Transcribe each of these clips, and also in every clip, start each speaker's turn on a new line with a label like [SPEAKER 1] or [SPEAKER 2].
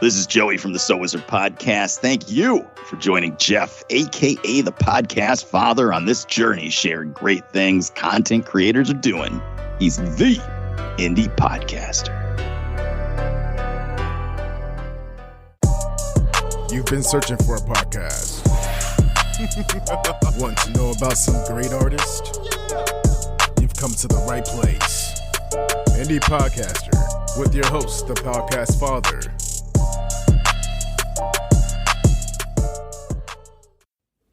[SPEAKER 1] This is Joey from the So Wizard podcast. Thank you for joining Jeff, a.k.a. the podcast father, on this journey sharing great things content creators are doing. He's the indie podcaster.
[SPEAKER 2] You've been searching for a podcast. Want to know about some great artists? You've come to the right place. Indie Podcaster with your host, the podcast father.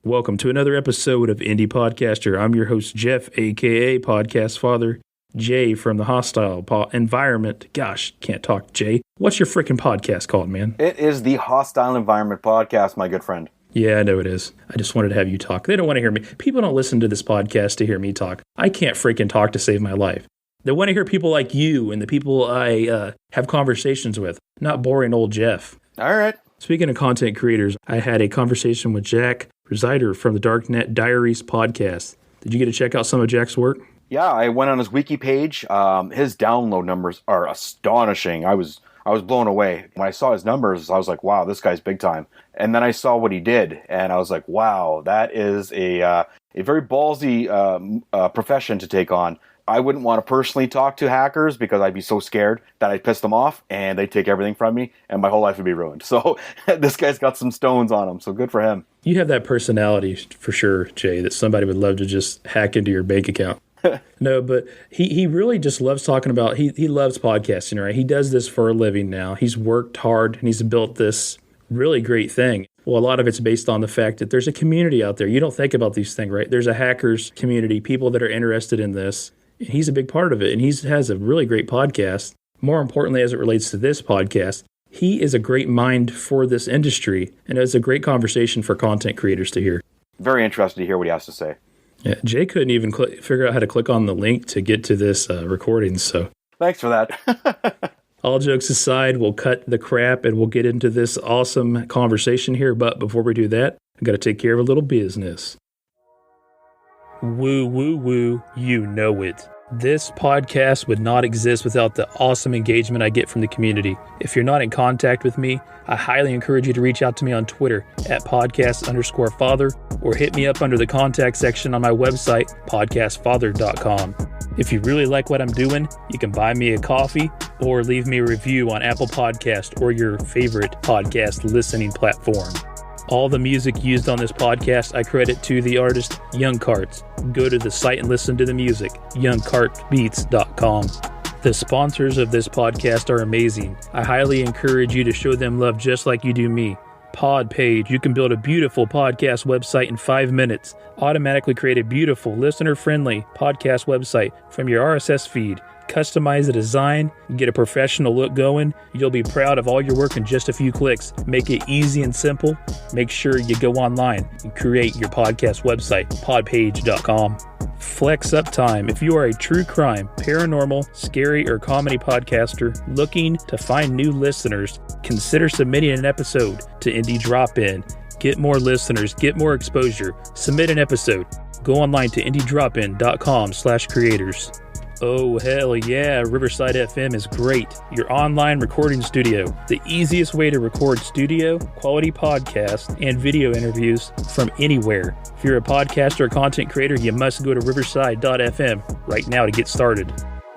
[SPEAKER 3] Welcome to another episode of Indie Podcaster. I'm your host, Jeff, a.k.a. Podcast Father. Jay from the Hostile Environment. Gosh, can't talk, Jay. What's your freaking podcast called, man?
[SPEAKER 4] It is the Hostile Environment Podcast, my good friend.
[SPEAKER 3] Yeah, I know it is. I just wanted to have you talk. They don't want to hear me. People don't listen to this podcast to hear me talk. I can't freaking talk to save my life. They want to hear people like you and the people I have conversations with, not boring old Jeff.
[SPEAKER 4] All right.
[SPEAKER 3] Speaking of content creators, I had a conversation with Jack Rhysider from the Darknet Diaries podcast. Did you get to check out some of Jack's work?
[SPEAKER 4] Yeah, I went on his wiki page. His download numbers are astonishing. I was blown away. When I saw his numbers, I was like, wow, this guy's big time. And then I saw what he did, and I was like, wow, that is a very ballsy profession to take on. I wouldn't want to personally talk to hackers because I'd be so scared that I'd piss them off and they'd take everything from me and my whole life would be ruined. So this guy's got some stones on him, so good for him.
[SPEAKER 3] You have that personality for sure, Jay, that somebody would love to just hack into your bank account. No, but he really just loves talking about, he loves podcasting, right? He does this for a living now. He's worked hard and he's built this really great thing. Well, a lot of it's based on the fact that there's a community out there. You don't think about these things, right? There's a hackers community, people that are interested in this. He's a big part of it, and he has a really great podcast. More importantly, as it relates to this podcast, he is a great mind for this industry, and it's a great conversation for content creators to hear.
[SPEAKER 4] Very interested to hear what he has to say.
[SPEAKER 3] Yeah, Jay couldn't even figure out how to click on the link to get to this recording, so.
[SPEAKER 4] Thanks for that.
[SPEAKER 3] All jokes aside, we'll cut the crap, and we'll get into this awesome conversation here, but before we do that, I've got to take care of a little business. Woo, woo, woo, you know it. This podcast would not exist without the awesome engagement I get from the community. If you're not in contact with me, I highly encourage you to reach out to me on Twitter at podcast_father or hit me up under the contact section on my website, podcastfather.com. If you really like what I'm doing, you can buy me a coffee or leave me a review on Apple Podcast or your favorite podcast listening platform. All the music used on this podcast, I credit to the artist Young Carts. Go to the site and listen to the music, youngcartbeats.com. The sponsors of this podcast are amazing. I highly encourage you to show them love just like you do me. Podpage, you can build a beautiful podcast website in 5 minutes. Automatically create a beautiful, listener-friendly podcast website from your RSS feed. Customize the design, get a professional look going. You'll be proud of all your work in just a few clicks. Make it easy and simple. Make sure you go online and create your podcast website, podpage.com. Flex Up Time. If you are a true crime, paranormal, scary, or comedy podcaster looking to find new listeners, consider submitting an episode to Indie Drop-In. Get more listeners, get more exposure. Submit an episode. Go online to indiedropin.com/creators. Oh, hell yeah, Riverside FM is great. Your online recording studio. The easiest way to record studio, quality podcasts, and video interviews from anywhere. If you're a podcaster or content creator, you must go to riverside.fm right now to get started.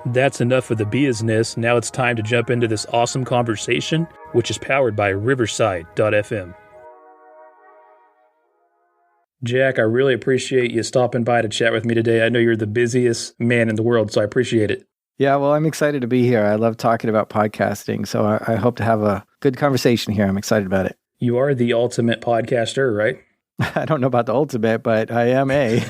[SPEAKER 3] That's enough of the business. Now it's time to jump into this awesome conversation, which is powered by riverside.fm. Jack, I really appreciate you stopping by to chat with me today. I know you're the busiest man in the world, so I appreciate it.
[SPEAKER 5] Yeah, well, I'm excited to be here. I love talking about podcasting, so I hope to have a good conversation here. I'm excited about it.
[SPEAKER 3] You are the ultimate podcaster, right?
[SPEAKER 5] I don't know about the ultimate, but I am a.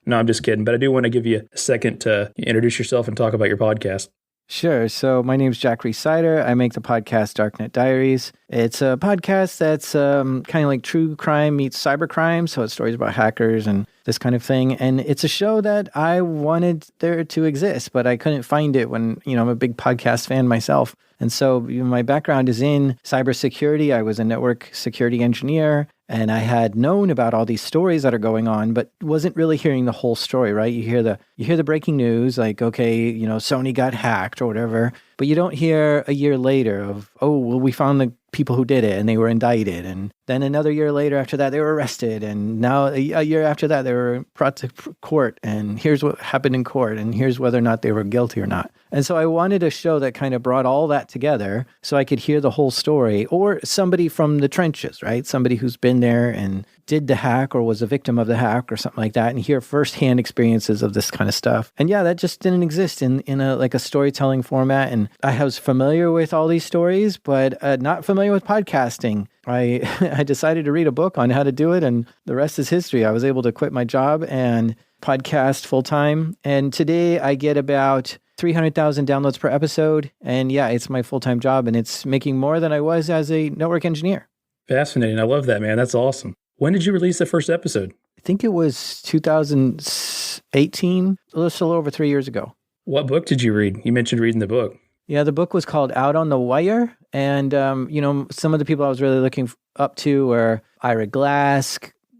[SPEAKER 3] No, I'm just kidding, but I do want to give you a second to introduce yourself and talk about your podcast.
[SPEAKER 5] Sure. So my name's Jack Rhysider. I make the podcast Darknet Diaries. It's a podcast that's kind of like true crime meets cybercrime. So it's stories about hackers and this kind of thing. And it's a show that I wanted there to exist, but I couldn't find it when, I'm a big podcast fan myself. And so my background is in cybersecurity. I was a network security engineer. And I had known about all these stories that are going on, but wasn't really hearing the whole story, right? You hear the breaking news, like, okay, Sony got hacked or whatever, but you don't hear a year later of, oh, well, we found the people who did it and they were indicted. And then another year later after that, they were arrested. And now a year after that, they were brought to court. And here's what happened in court. And here's whether or not they were guilty or not. And so I wanted a show that kind of brought all that together so I could hear the whole story, or somebody from the trenches, right? Somebody who's been there and did the hack or was a victim of the hack or something like that, and hear firsthand experiences of this kind of stuff. And yeah, that just didn't exist in a storytelling format. And I was familiar with all these stories, but not familiar with podcasting. I decided to read a book on how to do it, and the rest is history. I was able to quit my job and podcast full time. And today I get about 300,000 downloads per episode. And yeah, it's my full-time job, and it's making more than I was as a network engineer.
[SPEAKER 3] Fascinating. I love that, man. That's awesome. When did you release the first episode?
[SPEAKER 5] I think it was 2018, a little over 3 years ago.
[SPEAKER 3] What book did you read? You mentioned reading the book.
[SPEAKER 5] Yeah, the book was called Out on the Wire. And, some of the people I was really looking up to were Ira Glass,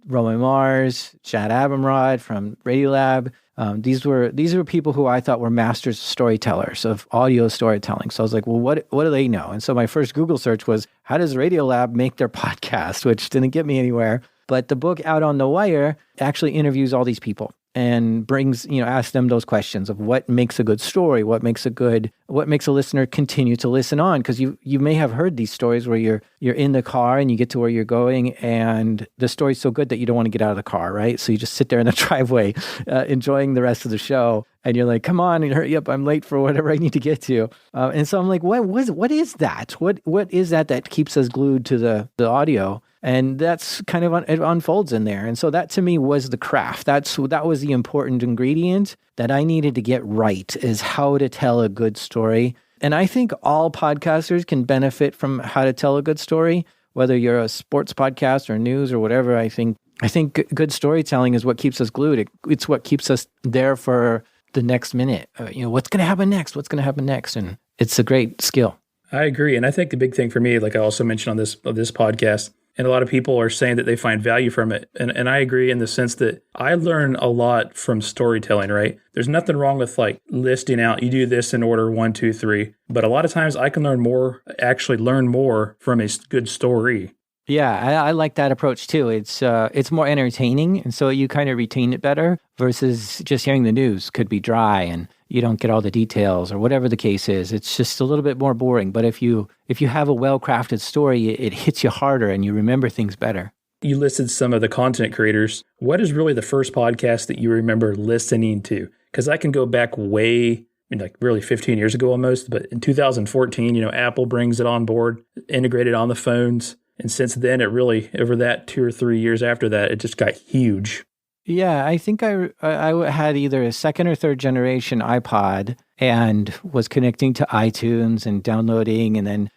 [SPEAKER 5] Roman Mars, Chad Abumrad from Radiolab. These were people who I thought were masters storytellers of audio storytelling. So I was like, well, what do they know? And so my first Google search was, how does Radiolab make their podcast? Which didn't get me anywhere. But the book Out on the Wire actually interviews all these people and asks them those questions of what makes a good story, what makes a listener continue to listen on. Because you may have heard these stories where you're in the car and you get to where you're going and the story's so good that you don't want to get out of the car, right? So you just sit there in the driveway enjoying the rest of the show. And you're like, come on and hurry up, I'm late for whatever I need to get to. And so I'm like, what is that? What is that keeps us glued to the audio? And that's kind of, it unfolds in there. And so that to me was the craft. That was the important ingredient that I needed to get right, is how to tell a good story. And I think all podcasters can benefit from how to tell a good story, whether you're a sports podcast or news or whatever. I think good storytelling is what keeps us glued. It's what keeps us there for the next minute. What's going to happen next? What's going to happen next? And it's a great skill.
[SPEAKER 3] I agree. And I think the big thing for me, like I also mentioned on this podcast, and a lot of people are saying that they find value from it. And I agree in the sense that I learn a lot from storytelling, right? There's nothing wrong with like listing out, you do this in order 1, 2, 3. But a lot of times I can learn more from a good story.
[SPEAKER 5] Yeah, I like that approach too. It's more entertaining, and so you kind of retain it better versus just hearing the news could be dry and you don't get all the details or whatever the case is. It's just a little bit more boring. But if you have a well-crafted story, it hits you harder and you remember things better.
[SPEAKER 3] You listed some of the content creators. What is really the first podcast that you remember listening to? Because I can go back really 15 years ago almost, but in 2014, Apple brings it on board, integrated on the phones. And since then, it really, over that 2 or 3 years after that, it just got huge.
[SPEAKER 5] Yeah, I think I had either a second or third generation iPod and was connecting to iTunes and downloading and then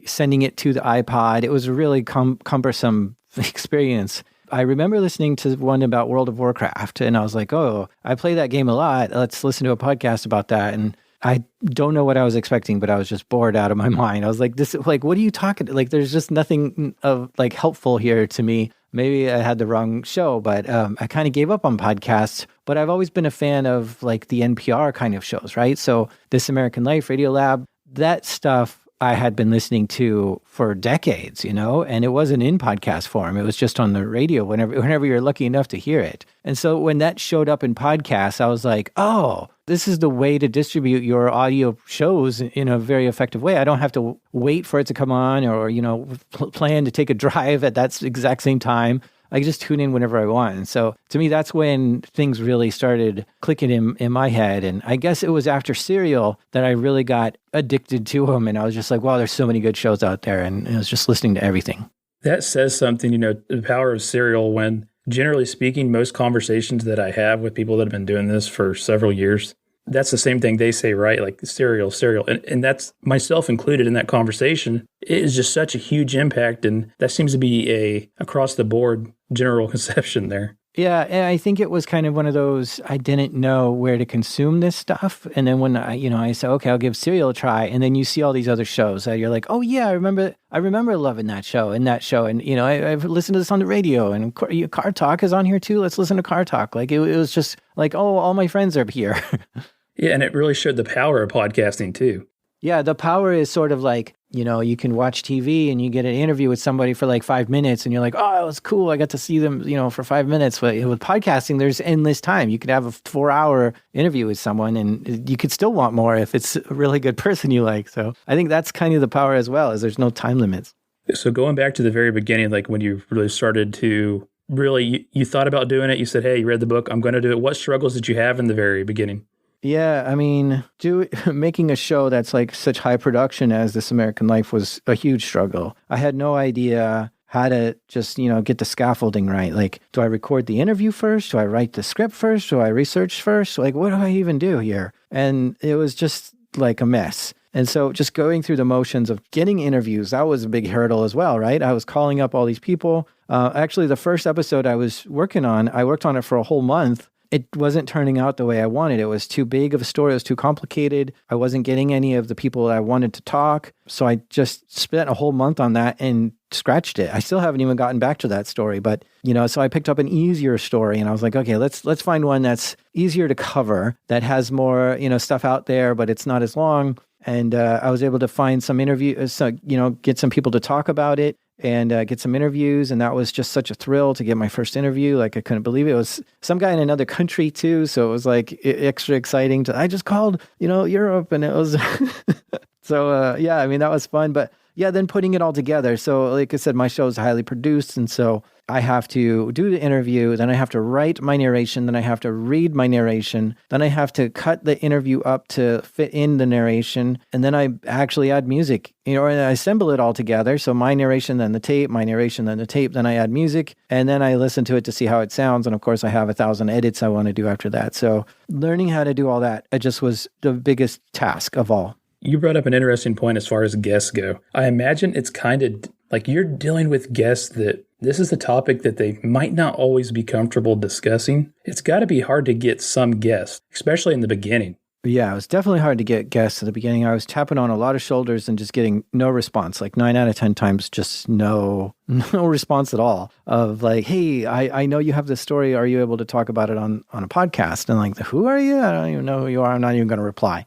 [SPEAKER 5] sending it to the iPod. It was a really cumbersome experience. I remember listening to one about World of Warcraft, and I was like, oh, I play that game a lot. Let's listen to a podcast about that. And I don't know what I was expecting, but I was just bored out of my mind. I was like, what are you talking? Like, there's just nothing of like helpful here to me. Maybe I had the wrong show, but I kind of gave up on podcasts. But I've always been a fan of like the NPR kind of shows, right? So This American Life, Radiolab, that stuff I had been listening to for decades, and it wasn't in podcast form. It was just on the radio whenever you're lucky enough to hear it. And so when that showed up in podcasts, I was like, oh, this is the way to distribute your audio shows in a very effective way. I don't have to wait for it to come on or, plan to take a drive at that exact same time. I can just tune in whenever I want. And so to me, that's when things really started clicking in my head. And I guess it was after Serial that I really got addicted to them. And I was just like, wow, there's so many good shows out there. And I was just listening to everything.
[SPEAKER 3] That says something, the power of Serial, when generally speaking, most conversations that I have with people that have been doing this for several years, that's the same thing they say, right? Like Serial. And that's myself included in that conversation. It is just such a huge impact. And that seems to be a across the board general conception there.
[SPEAKER 5] Yeah, and I think it was kind of one of those, I didn't know where to consume this stuff. And then when I said, okay, I'll give Serial a try. And then you see all these other shows that you're like, oh yeah, I remember loving that show. And, I've listened to this on the radio, and Car Talk is on here too. Let's listen to Car Talk. Like it was just like, oh, all my friends are here.
[SPEAKER 3] Yeah, and it really showed the power of podcasting too.
[SPEAKER 5] Yeah, the power is sort of like, you can watch TV and you get an interview with somebody for like 5 minutes and you're like, oh, it was cool. I got to see them, for 5 minutes. But with podcasting, there's endless time. You could have a 4-hour interview with someone and you could still want more if it's a really good person you like. So I think that's kind of the power as well, is there's no time limits.
[SPEAKER 3] So going back to the very beginning, like when you really started to you thought about doing it, you said, hey, you read the book, I'm going to do it. What struggles did you have in the very beginning?
[SPEAKER 5] Yeah, I mean, making a show that's like such high production as This American Life was a huge struggle. I had no idea how to just, get the scaffolding right. Like, do I record the interview first? Do I write the script first? Do I research first? Like, what do I even do here? And it was just like a mess. And so just going through the motions of getting interviews, that was a big hurdle as well, right? I was calling up all these people. Actually, the first episode I worked on it for a whole month. It wasn't turning out the way I wanted. It was too big of a story. It was too complicated. I wasn't getting any of the people I wanted to talk. So I just spent a whole month on that and scratched it. I still haven't even gotten back to that story. But, so I picked up an easier story and I was like, okay, let's find one that's easier to cover, that has more, stuff out there, but it's not as long. And I was able to find some interviews, get some people to talk about it. And get some interviews. And that was just such a thrill to get my first interview. Like, I couldn't believe it. It was some guy in another country too. So it was like extra exciting I just called, Europe, and it was, so yeah, I mean, that was fun. But yeah, then putting it all together. So like I said, my show is highly produced. And so I have to do the interview, then I have to write my narration, then I have to read my narration, then I have to cut the interview up to fit in the narration, and then I actually add music, and I assemble it all together. So my narration, then the tape, my narration, then the tape, then I add music, and then I listen to it to see how it sounds. And of course, I have 1,000 edits I want to do after that. So learning how to do all that, it just was the biggest task of all.
[SPEAKER 3] You brought up an interesting point as far as guests go. I imagine it's kind of like you're dealing with guests that this is the topic that they might not always be comfortable discussing. It's got to be hard to get some guests, especially in the beginning.
[SPEAKER 5] Yeah, it was definitely hard to get guests at the beginning. I was tapping on a lot of shoulders and just getting no response, like 9 out of 10 times, just no response at all of like, hey, I know you have this story. Are you able to talk about it on a podcast? And like, who are you? I don't even know who you are. I'm not even going to reply.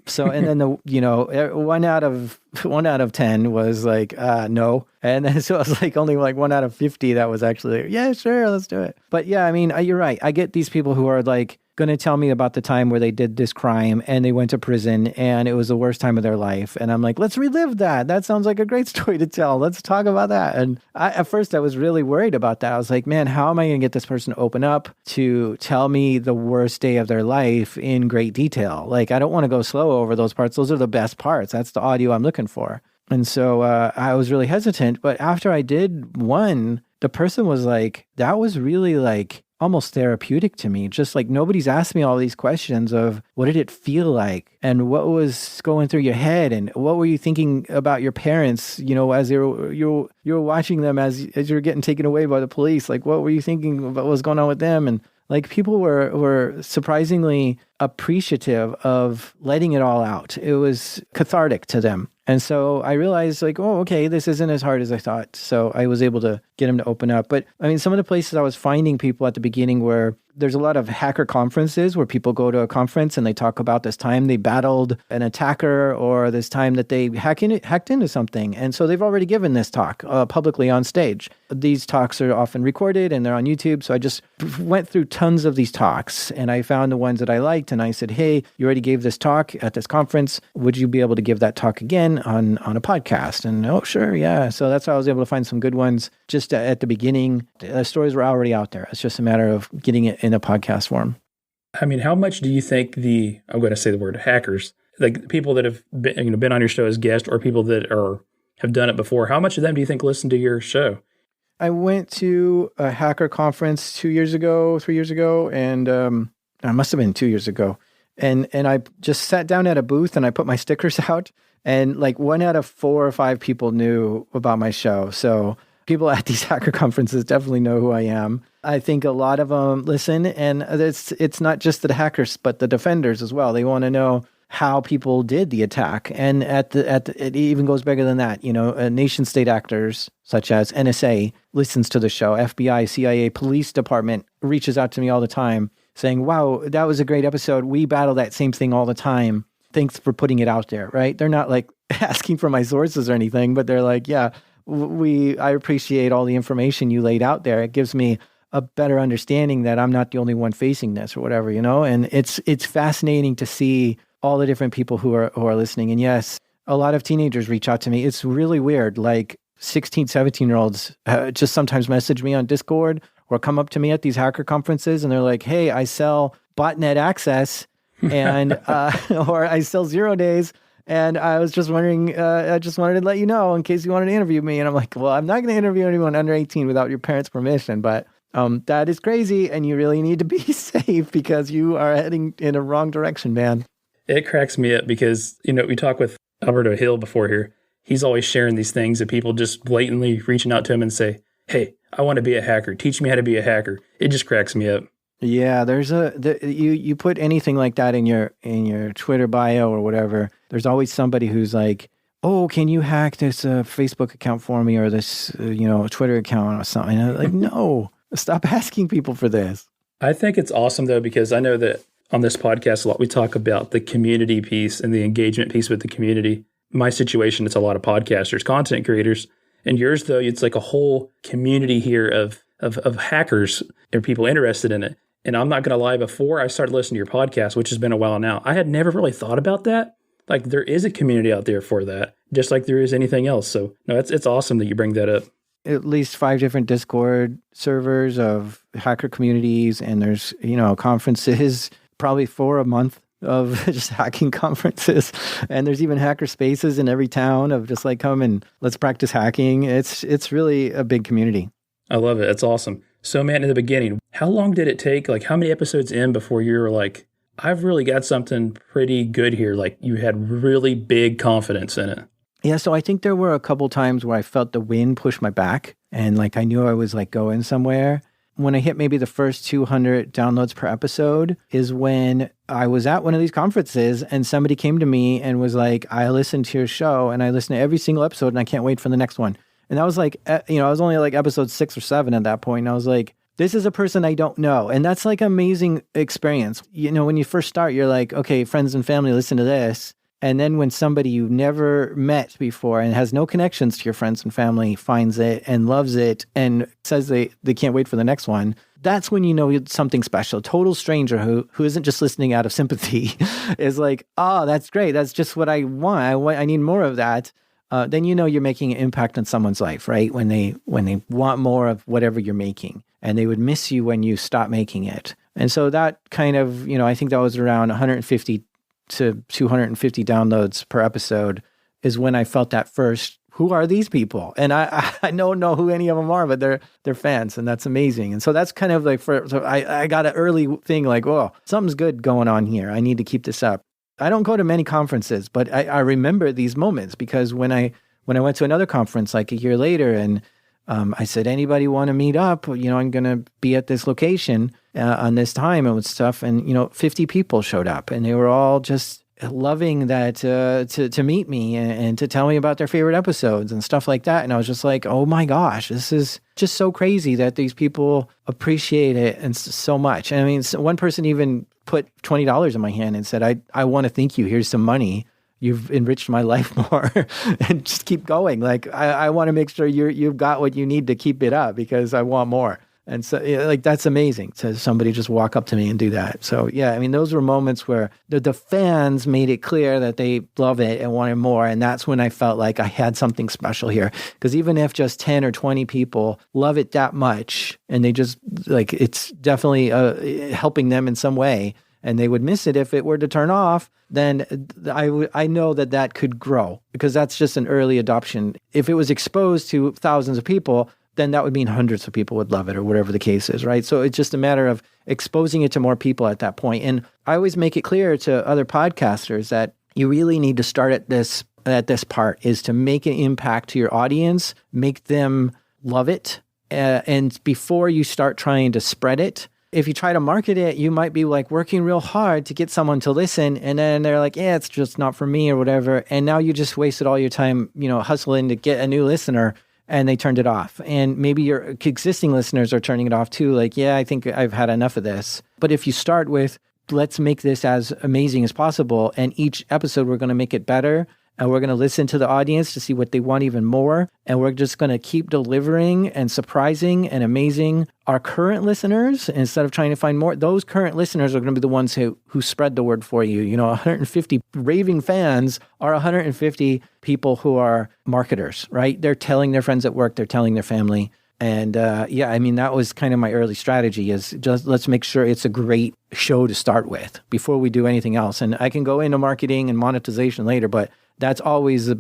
[SPEAKER 5] So, and then the, 1 out of 10 was like, no. And then so it was like only like 1 out of 50 that was actually, yeah, sure, let's do it. But yeah, I mean, you're right. I get these people who are like going to tell me about the time where they did this crime and they went to prison and it was the worst time of their life. And I'm like, let's relive that. That sounds like a great story to tell. Let's talk about that. And at first I was really worried about that. I was like, man, how am I going to get this person to open up to tell me the worst day of their life in great detail? Like, I don't want to go slow over those parts. Those are the best parts. That's the audio I'm looking for. And so I was really hesitant. But after I did one, the person was like, that was really like almost therapeutic to me. Just like nobody's asked me all these questions of what did it feel like and what was going through your head and what were you thinking about your parents, as you were watching them as you were getting taken away by the police. Like, what were you thinking about what was going on with them? And like people were surprisingly appreciative of letting it all out. It was cathartic to them. And so I realized like, oh, okay, this isn't as hard as I thought. So I was able to get them to open up. But I mean, some of the places I was finding people at the beginning where there's a lot of hacker conferences where people go to a conference and they talk about this time they battled an attacker or this time that they hacked into something. And so they've already given this talk publicly on stage. These talks are often recorded and they're on YouTube. So I just went through tons of these talks and I found the ones that I liked. And I said, hey, you already gave this talk at this conference. Would you be able to give that talk again on a podcast? And oh, sure. Yeah. So that's how I was able to find some good ones just at the beginning. The stories were already out there. It's just a matter of getting it in a podcast form.
[SPEAKER 3] I mean, how much do you think I'm going to say the word hackers, like people that have been on your show as guests or people that have done it before, how much of them do you think listen to your show?
[SPEAKER 5] I went to a hacker conference 3 years ago, and it must have been 2 years ago. And I just sat down at a booth and I put my stickers out and like 1 out of 4 or 5 people knew about my show. So people at these hacker conferences definitely know who I am. I think a lot of them listen, and it's not just the hackers, but the defenders as well. They want to know how people did the attack. And it even goes bigger than that. Nation state actors such as NSA listens to the show. FBI, CIA, police department reaches out to me all the time saying, wow, that was a great episode. We battle that same thing all the time. thanks for putting it out there, right? They're not like asking for my sources or anything, but they're like, yeah, I appreciate all the information you laid out there. It gives me a better understanding that I'm not the only one facing this or whatever, And it's fascinating to see all the different people who are listening. And yes, a lot of teenagers reach out to me. It's really weird. Like 16, 17-year-olds just sometimes message me on Discord or come up to me at these hacker conferences and they're like, hey, I sell botnet access and or I sell 0 days. And I was just wondering, I just wanted to let you know in case you wanted to interview me. And I'm like, well, I'm not going to interview anyone under 18 without your parents' permission. But that is crazy. And you really need to be safe because you are heading in a wrong direction, man.
[SPEAKER 3] It cracks me up because, we talked with Alberto Hill before here. He's always sharing these things and people just blatantly reaching out to him and say, hey, I want to be a hacker. Teach me how to be a hacker. It just cracks me up.
[SPEAKER 5] Yeah, you put anything like that in your Twitter bio or whatever. There's always somebody who's like, "Oh, can you hack this Facebook account for me or this Twitter account or something?" And I'm like, no, stop asking people for this.
[SPEAKER 3] I think it's awesome though because I know that on this podcast a lot we talk about the community piece and the engagement piece with the community. My situation, it's a lot of podcasters, content creators, and yours though, it's like a whole community here of hackers or people interested in it. And I'm not going to lie, before I started listening to your podcast, which has been a while now, I had never really thought about that. Like there is a community out there for that, just like there is anything else. So no, it's awesome that you bring that up.
[SPEAKER 5] At least 5 different Discord servers of hacker communities. And there's, conferences, probably 4 a month of just hacking conferences. And there's even hacker spaces in every town of just like, come and let's practice hacking. It's really a big community.
[SPEAKER 3] I love it. It's awesome. So, man, in the beginning, how long did it take? Like, how many episodes in before you were like, I've really got something pretty good here? Like, you had really big confidence in it.
[SPEAKER 5] Yeah, so I think there were a couple times where I felt the wind push my back and like I knew I was like going somewhere. When I hit maybe the first 200 downloads per episode is when I was at one of these conferences and somebody came to me and was like, I listened to your show and I listened to every single episode and I can't wait for the next one. And that was like, I was only like episode 6 or 7 at that point. And I was like, this is a person I don't know. And that's like an amazing experience. When you first start, you're like, okay, friends and family, listen to this. And then when somebody you've never met before and has no connections to your friends and family finds it and loves it and says they can't wait for the next one, that's when you know it's something special. A total stranger who isn't just listening out of sympathy is like, oh, that's great. That's just what I want. I need more of that. Then you're making an impact on someone's life, right? When they want more of whatever you're making, and they would miss you when you stop making it. And so that kind of, I think that was around 150 to 250 downloads per episode is when I felt that first, who are these people? And I don't know who any of them are, but they're fans, and that's amazing. And so that's kind of like, I got an early thing like, oh, something's good going on here. I need to keep this up. I don't go to many conferences, but I remember these moments because when I went to another conference like a year later and I said, anybody want to meet up? I'm going to be at this location on this time and stuff. And, 50 people showed up and they were all just loving that to meet me and to tell me about their favorite episodes and stuff like that. And I was just like, oh my gosh, this is just so crazy that these people appreciate it and so much. And I mean, one person even put $20 in my hand and said, I want to thank you. Here's some money. You've enriched my life more and just keep going. Like, I want to make sure you've got what you need to keep it up because I want more. And so that's amazing to somebody just walk up to me and do that. So yeah, I mean, those were moments where the fans made it clear that they love it and wanted more. And that's when I felt like I had something special here. Because even if just 10 or 20 people love it that much and they just like, it's definitely helping them in some way, and they would miss it if it were to turn off, then I know that could grow because that's just an early adoption. If it was exposed to thousands of people, then that would mean hundreds of people would love it or whatever the case is, right? So it's just a matter of exposing it to more people at that point. And I always make it clear to other podcasters that you really need to start at this part is to make an impact to your audience, make them love it. And before you start trying to spread it, if you try to market it, you might be like working real hard to get someone to listen. And then they're like, yeah, it's just not for me or whatever. And now you just wasted all your time, hustling to get a new listener and they turned it off. And maybe your existing listeners are turning it off too. Like, yeah, I think I've had enough of this. But if you start with let's make this as amazing as possible. And each episode, we're going to make it better. And we're going to listen to the audience to see what they want even more. And we're just going to keep delivering and surprising and amazing our current listeners instead of trying to find more. Those current listeners are going to be the ones who spread the word for you. 150 raving fans are 150 people who are marketers, right? They're telling their friends at work, they're telling their family. And that was kind of my early strategy is just let's make sure it's a great show to start with before we do anything else. And I can go into marketing and monetization later, but that's always the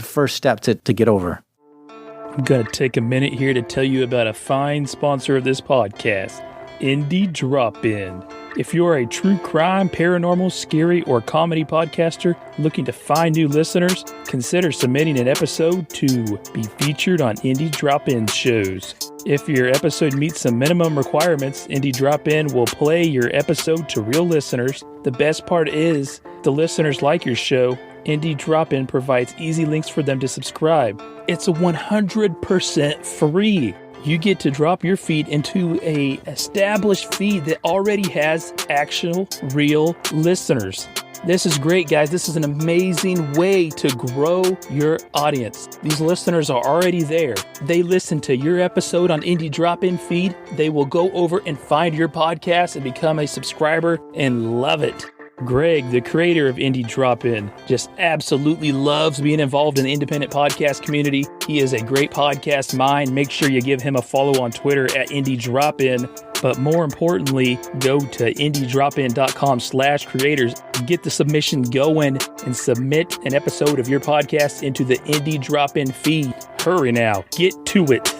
[SPEAKER 5] first step to get over.
[SPEAKER 3] I'm going to take a minute here to tell you about a fine sponsor of this podcast, Indie Drop-In. If you're a true crime, paranormal, scary, or comedy podcaster looking to find new listeners, consider submitting an episode to be featured on Indie Drop-In shows. If your episode meets some minimum requirements, Indie Drop-In will play your episode to real listeners. The best part is, the listeners like your show. Indie Drop-In provides easy links for them to subscribe. It's 100% free. You get to drop your feed into a established feed that already has actual real listeners. This is great, guys. This is an amazing way to grow your audience. These listeners are already there. They listen to your episode on Indie Drop-In feed. They will go over and find your podcast and become a subscriber and love it. Greg, the creator of Indie Drop-In, just absolutely loves being involved in the independent podcast community. He is a great podcast mind. Make sure you give him a follow on Twitter at Indie Drop-In. But more importantly, go to indiedropin.com/creators. Get the submission going and submit an episode of your podcast into the Indie Drop-In feed. Hurry now. Get to it.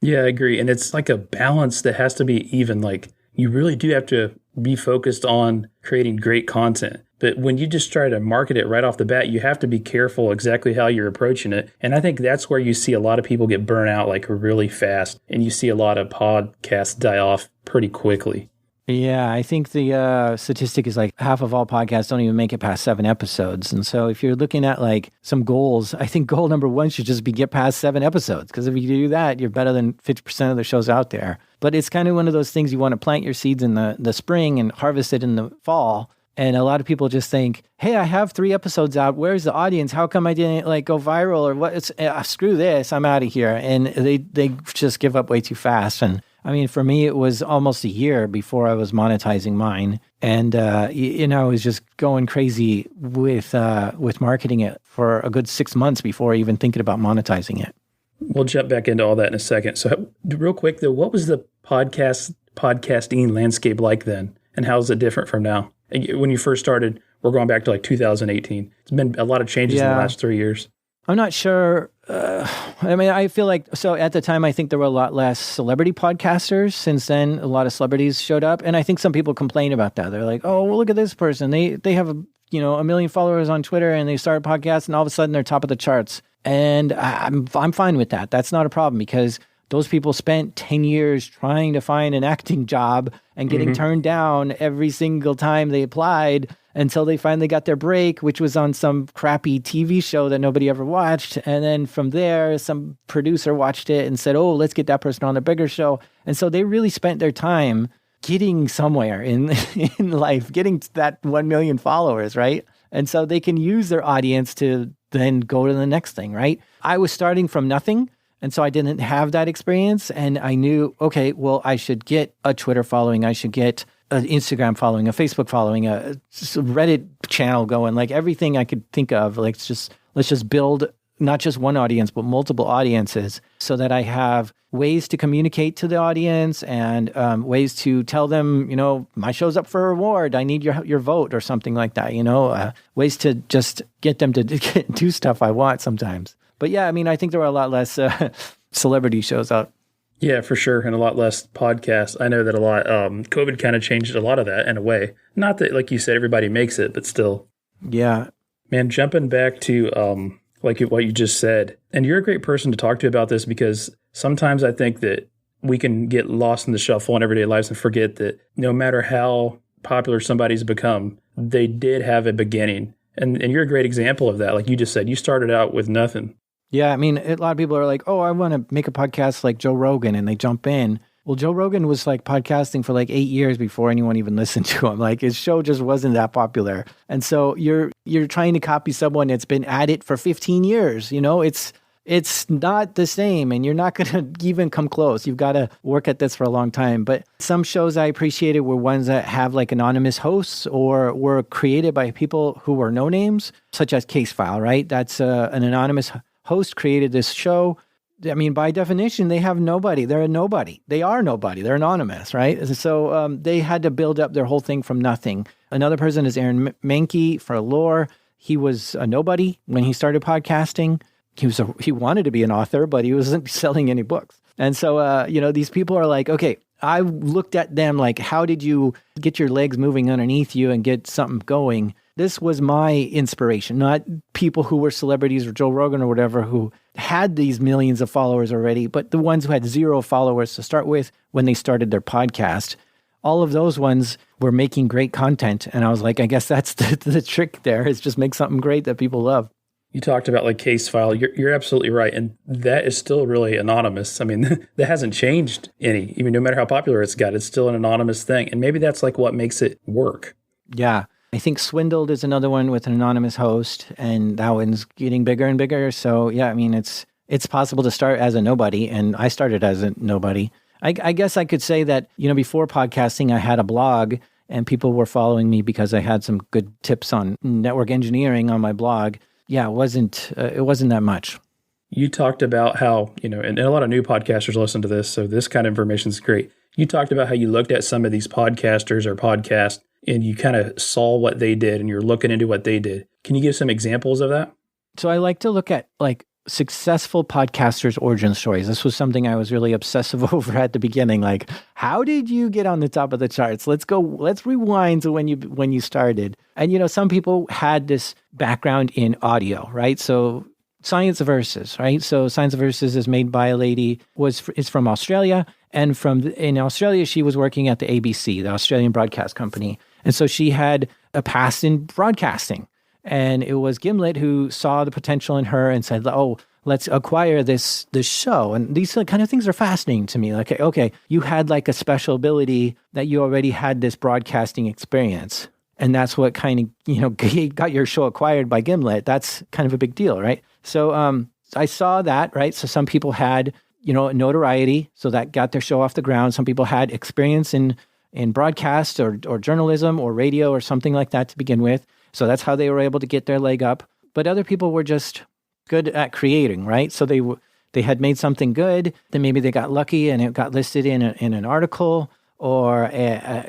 [SPEAKER 3] Yeah, I agree. And it's like a balance that has to be even. Like, you really do have to be focused on creating great content. But when you just try to market it right off the bat, you have to be careful exactly how you're approaching it. And I think that's where you see a lot of people get burnt out like really fast. And you see a lot of podcasts die off pretty quickly.
[SPEAKER 5] Yeah, I think the statistic is like half of all podcasts don't even make it past 7 episodes. And so if you're looking at like some goals, I think goal number 1 should just be get past 7 episodes. Because if you do that, you're better than 50% of the shows out there. But it's kind of one of those things you want to plant your seeds in the spring and harvest it in the fall. And a lot of people just think, hey, I have 3 episodes out. Where's the audience? How come I didn't like go viral or what? Screw this. I'm out of here. And they just give up way too fast. And I mean, for me, it was almost a year before I was monetizing mine. And, I was just going crazy with marketing it for a good 6 months before even thinking about monetizing it.
[SPEAKER 3] We'll jump back into all that in a second. So real quick, though, what was the podcasting landscape like then? And how is it different from now? When you first started, we're going back to like 2018. It's been a lot of changes in the last 3 years.
[SPEAKER 5] I'm not sure. I feel like, so at the time, I think there were a lot less celebrity podcasters. Since then, a lot of celebrities showed up. And I think some people complain about that. They're like, oh, well, look at this person. They have, 1 million followers on Twitter and they start a podcast and all of a sudden they're top of the charts. And I'm fine with that. That's not a problem because those people spent 10 years trying to find an acting job and getting turned down every single time they applied until they finally got their break, which was on some crappy TV show that nobody ever watched. And then from there, some producer watched it and said, oh, let's get that person on a bigger show. And so they really spent their time getting somewhere in life, getting to that 1 million followers, right? And so they can use their audience to then go to the next thing, right? I was starting from nothing. And so I didn't have that experience. And I knew, okay, well, I should get a Twitter following. I should get an Instagram following, a Facebook following, a Reddit channel going, like everything I could think of. Like, let's just build not just one audience, but multiple audiences so that I have ways to communicate to the audience and ways to tell them, my show's up for a reward. I need your vote or something like that, ways to just get them to do stuff I want sometimes. But yeah, I think there were a lot less celebrity shows out.
[SPEAKER 3] Yeah, for sure. And a lot less podcasts. I know that a lot, COVID kind of changed a lot of that in a way. Not that, like you said, everybody makes it, but still.
[SPEAKER 5] Yeah.
[SPEAKER 3] Man, jumping back to like what you just said, and you're a great person to talk to about this because sometimes I think that we can get lost in the shuffle in everyday lives and forget that no matter how popular somebody's become, they did have a beginning. And you're a great example of that. Like you just said, you started out with nothing.
[SPEAKER 5] Yeah, a lot of people are like, oh, I want to make a podcast like Joe Rogan, and they jump in. Well, Joe Rogan was like podcasting for like 8 years before anyone even listened to him. Like his show just wasn't that popular. And so you're trying to copy someone that's been at it for 15 years. It's not the same, and you're not going to even come close. You've got to work at this for a long time. But some shows I appreciated were ones that have like anonymous hosts or were created by people who were no names, such as Case File, right? That's an anonymous host created this show. I mean, by definition, they have nobody. They're a nobody. They are nobody. They're anonymous, right? So they had to build up their whole thing from nothing. Another person is Aaron Mahnke for Lore. He was a nobody when he started podcasting. He wanted to be an author, but he wasn't selling any books. And so, these people are like, okay, I looked at them like, how did you get your legs moving underneath you and get something going? This was my inspiration, not people who were celebrities or Joe Rogan or whatever who had these millions of followers already, but the ones who had 0 followers to start with when they started their podcast. All of those ones were making great content. And I was like, I guess that's the trick there, is just make something great that people love.
[SPEAKER 3] You talked about like Case File. You're absolutely right. And that is still really anonymous. I mean, that hasn't changed any. Even no matter how popular it's got, it's still an anonymous thing. And maybe that's like what makes it work.
[SPEAKER 5] Yeah. I think Swindled is another one with an anonymous host, and that one's getting bigger and bigger. So yeah, I mean, it's possible to start as a nobody, and I started as a nobody. I guess I could say that, before podcasting, I had a blog, and people were following me because I had some good tips on network engineering on my blog. Yeah, it wasn't that much.
[SPEAKER 3] You talked about how, and a lot of new podcasters listen to this, so this kind of information is great. You talked about how you looked at some of these podcasters or podcasts, and you kind of saw what they did, and you're looking into what they did. Can you give some examples of that?
[SPEAKER 5] So I like to look at like successful podcasters' origin stories. This was something I was really obsessive over at the beginning. Like, how did you get on the top of the charts? Let's rewind to when you started. And some people had this background in audio, right? So Science Versus, right? So Science Versus is made by a lady is from Australia, and in Australia she was working at the ABC, the Australian Broadcast Company, and so she had a past in broadcasting. And it was Gimlet who saw the potential in her and said, "Oh, let's acquire this show." And these kind of things are fascinating to me. Like, okay, you had like a special ability that you already had this broadcasting experience. And that's what kind of, got your show acquired by Gimlet. That's kind of a big deal, right? So I saw that, right? So some people had, notoriety, so that got their show off the ground. Some people had experience in broadcast or journalism or radio or something like that to begin with. So that's how they were able to get their leg up. But other people were just good at creating, right? So they had made something good, then maybe they got lucky and it got listed in an article or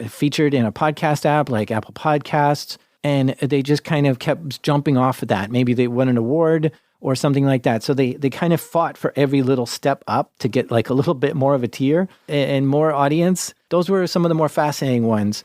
[SPEAKER 5] featured in a podcast app like Apple Podcasts, and they just kind of kept jumping off of that. Maybe they won an award or something like that. So they kind of fought for every little step up to get like a little bit more of a tier and more audience. Those were some of the more fascinating ones.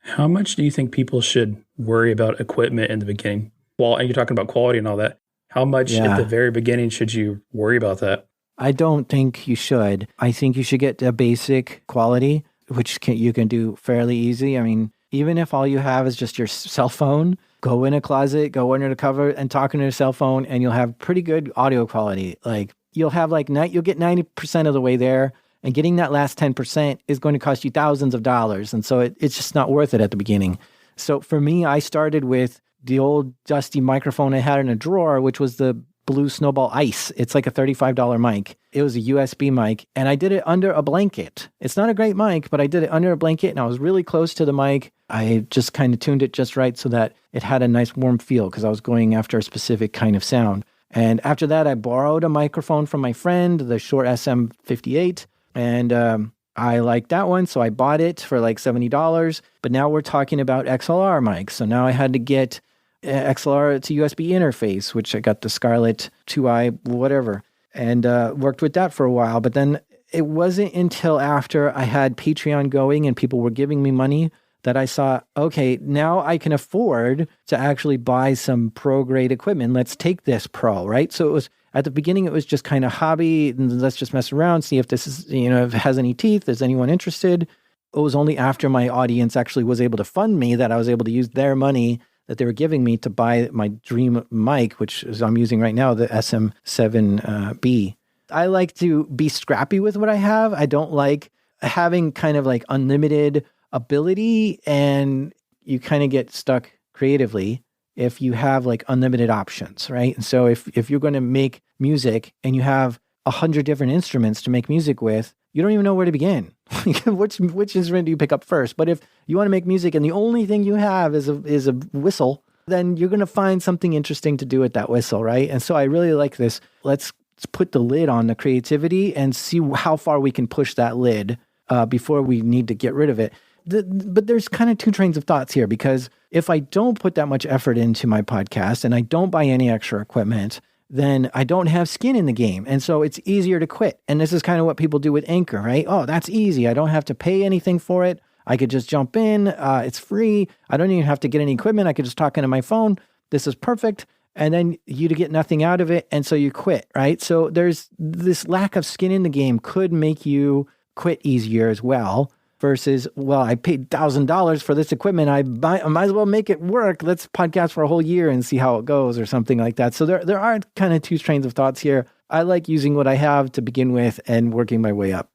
[SPEAKER 3] How much do you think people should worry about equipment in the beginning? Well, and you're talking about quality and all that. How much at the very beginning should you worry about that?
[SPEAKER 5] I don't think you should. I think you should get a basic quality, which you can do fairly easy. I mean, even if all you have is just your cell phone, go in a closet, go under the cover and talk into your cell phone, and you'll have pretty good audio quality. Like you'll get 90% of the way there. And getting that last 10% is going to cost you thousands of dollars. And so it's just not worth it at the beginning. So for me, I started with the old dusty microphone I had in a drawer, which was the Blue Snowball Ice. It's like a $35 mic. It was a USB mic, and I did it under a blanket. It's not a great mic, but I did it under a blanket, and I was really close to the mic. I just kind of tuned it just right so that it had a nice warm feel because I was going after a specific kind of sound. And after that, I borrowed a microphone from my friend, the Shure SM58. And I liked that one, so I bought it for like $70. But now we're talking about XLR mics. So now I had to get XLR to USB interface, which I got the Scarlett 2i, whatever, and worked with that for a while. But then it wasn't until after I had Patreon going and people were giving me money that I saw, okay, now I can afford to actually buy some pro-grade equipment. Let's take this pro, right? So it was, at the beginning, it was just kind of hobby. Let's just mess around, see if this is, if it has any teeth. Is anyone interested? It was only after my audience actually was able to fund me that I was able to use their money that they were giving me to buy my dream mic, which is I'm using right now, the SM7B. I like to be scrappy with what I have. I don't like having kind of like unlimited ability, and you kind of get stuck creatively if you have like unlimited options, right? And so if you're going to make music and you have 100 different instruments to make music with, you don't even know where to begin. which instrument do you pick up first? But if you want to make music and the only thing you have is a whistle, then you're going to find something interesting to do with that whistle, right? And so I really like this. Let's put the lid on the creativity and see how far we can push that lid before we need to get rid of it. But there's kind of two trains of thoughts here, because if I don't put that much effort into my podcast and I don't buy any extra equipment, then I don't have skin in the game. And so it's easier to quit. And this is kind of what people do with Anchor, right? Oh, that's easy. I don't have to pay anything for it. I could just jump in. It's free. I don't even have to get any equipment. I could just talk into my phone. This is perfect. And then you to get nothing out of it. And so you quit, right? So there's this lack of skin in the game could make you quit easier as well. Versus, well, I paid $1,000 for this equipment. I might as well make it work. Let's podcast for a whole year and see how it goes, or something like that. So there are kind of two trains of thoughts here. I like using what I have to begin with and working my way up.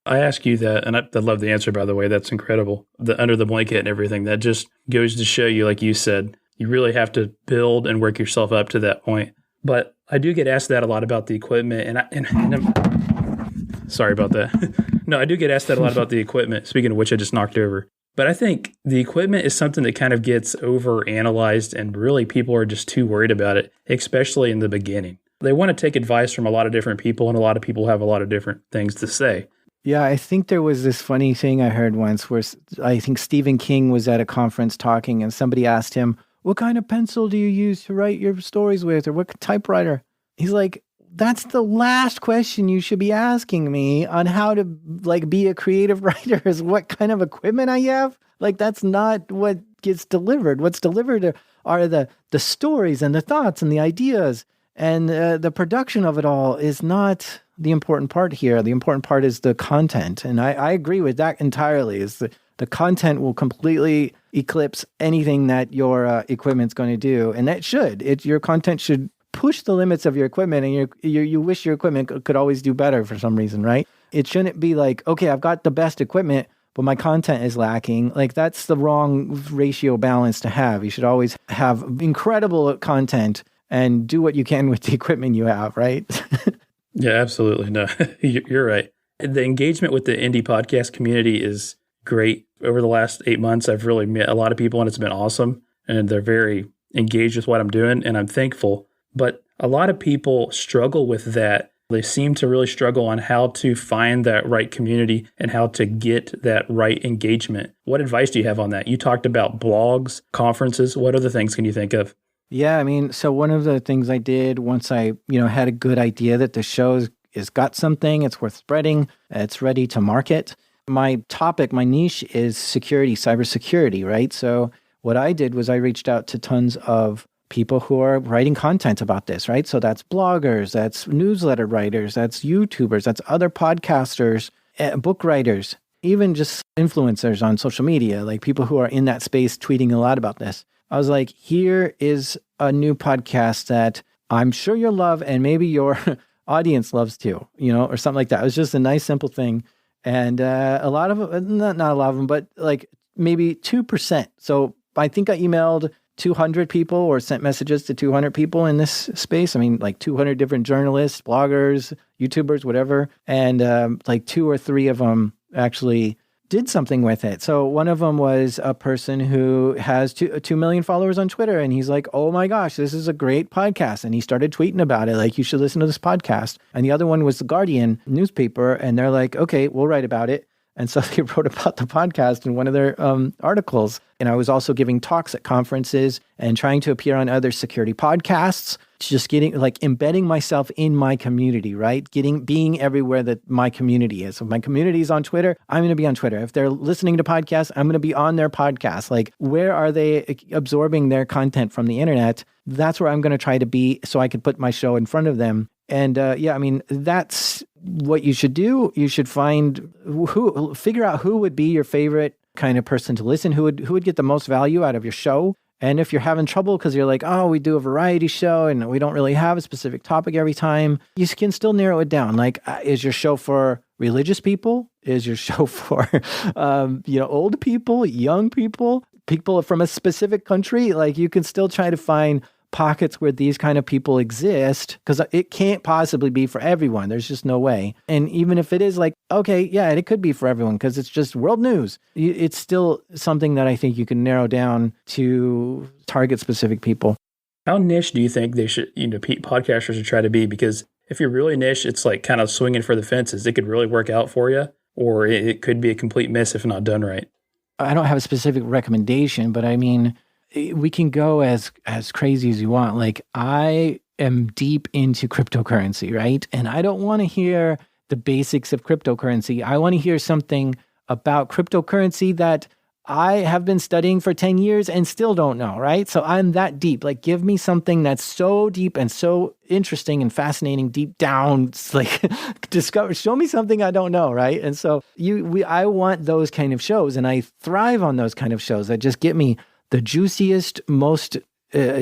[SPEAKER 3] I ask you that, and I love the answer, by the way. That's incredible. The under the blanket and everything. That just goes to show you, like you said, you really have to build and work yourself up to that point. But I do get asked that a lot about the equipment, and I'm sorry about that. No, I do get asked that a lot about the equipment, speaking of which I just knocked over. But I think the equipment is something that kind of gets over-analyzed, and really people are just too worried about it, especially in the beginning. They want to take advice from a lot of different people, and a lot of people have a lot of different things to say.
[SPEAKER 5] Yeah, I think there was this funny thing I heard once where I think Stephen King was at a conference talking, and somebody asked him, what kind of pencil do you use to write your stories with, or what typewriter? He's like, that's the last question you should be asking me on how to like be a creative writer, is what kind of equipment I have. Like, that's not what gets delivered. What's delivered are the stories and the thoughts and the ideas, and the production of it all is not the important part here. The important part is the content. And I agree with that entirely, is that the content will completely eclipse anything that your equipment's going to do. And that should. Your content should push the limits of your equipment, and you wish your equipment could always do better for some reason, right? It shouldn't be like, okay, I've got the best equipment, but my content is lacking. Like, that's the wrong ratio balance to have. You should always have incredible content and do what you can with the equipment you have, right?
[SPEAKER 3] Yeah, absolutely. No, you're right. The engagement with the indie podcast community is great. Over the last 8 months, I've really met a lot of people, and it's been awesome. And they're very engaged with what I'm doing, and I'm thankful. But a lot of people struggle with that. They seem to really struggle on how to find that right community and how to get that right engagement. What advice do you have on that? You talked about blogs, conferences. What other things can you think of?
[SPEAKER 5] Yeah, I mean, so one of the things I did once I, had a good idea that the show is got something, it's worth spreading, it's ready to market. My topic, my niche is security, cybersecurity, right? So what I did was I reached out to tons of people who are writing content about this, right? So that's bloggers, that's newsletter writers, that's YouTubers, that's other podcasters, book writers, even just influencers on social media, like people who are in that space tweeting a lot about this. I was like, here is a new podcast that I'm sure you'll love, and maybe your audience loves too, or something like that. It was just a nice, simple thing. And a lot of them, not a lot of them, but like maybe 2%. So I think I emailed 200 people or sent messages to 200 people in this space. I mean, like 200 different journalists, bloggers, YouTubers, whatever. And like 2 or 3 of them actually did something with it. So one of them was a person who has 2 million followers on Twitter. And he's like, oh my gosh, this is a great podcast. And he started tweeting about it. Like, you should listen to this podcast. And the other one was the Guardian newspaper. And they're like, okay, we'll write about it. And so they wrote about the podcast in one of their articles. And I was also giving talks at conferences and trying to appear on other security podcasts, just embedding myself in my community, right? Being everywhere that my community is. So if my community is on Twitter, I'm going to be on Twitter. If they're listening to podcasts, I'm going to be on their podcast. Like, where are they absorbing their content from the internet? That's where I'm going to try to be, so I could put my show in front of them. And that's what you should do. You should figure out who would be your favorite kind of person to listen, who would get the most value out of your show. And if you're having trouble because you're like, oh, we do a variety show and we don't really have a specific topic every time, you can still narrow it down. Like, is your show for religious people? is your show for? Old people, young people, people from a specific country. Like, you can still try to find pockets where these kind of people exist, because it can't possibly be for everyone. There's just no way. And even if it is, like, okay, yeah, it could be for everyone because it's just world news. It's still something that I think you can narrow down to target specific people.
[SPEAKER 3] How niche do you think they should, podcasters should try to be? Because if you're really niche, it's like kind of swinging for the fences. It could really work out for you, or it could be a complete miss if not done right.
[SPEAKER 5] I don't have a specific recommendation, but I mean, we can go as crazy as you want. Like, I am deep into cryptocurrency, right? And I don't want to hear the basics of cryptocurrency. I want to hear something about cryptocurrency that I have been studying for 10 years and still don't know, right? So I'm that deep. Like, give me something that's so deep and so interesting and fascinating deep down. It's like, show me something I don't know, right? And so I want those kind of shows, and I thrive on those kind of shows that just get me the juiciest, most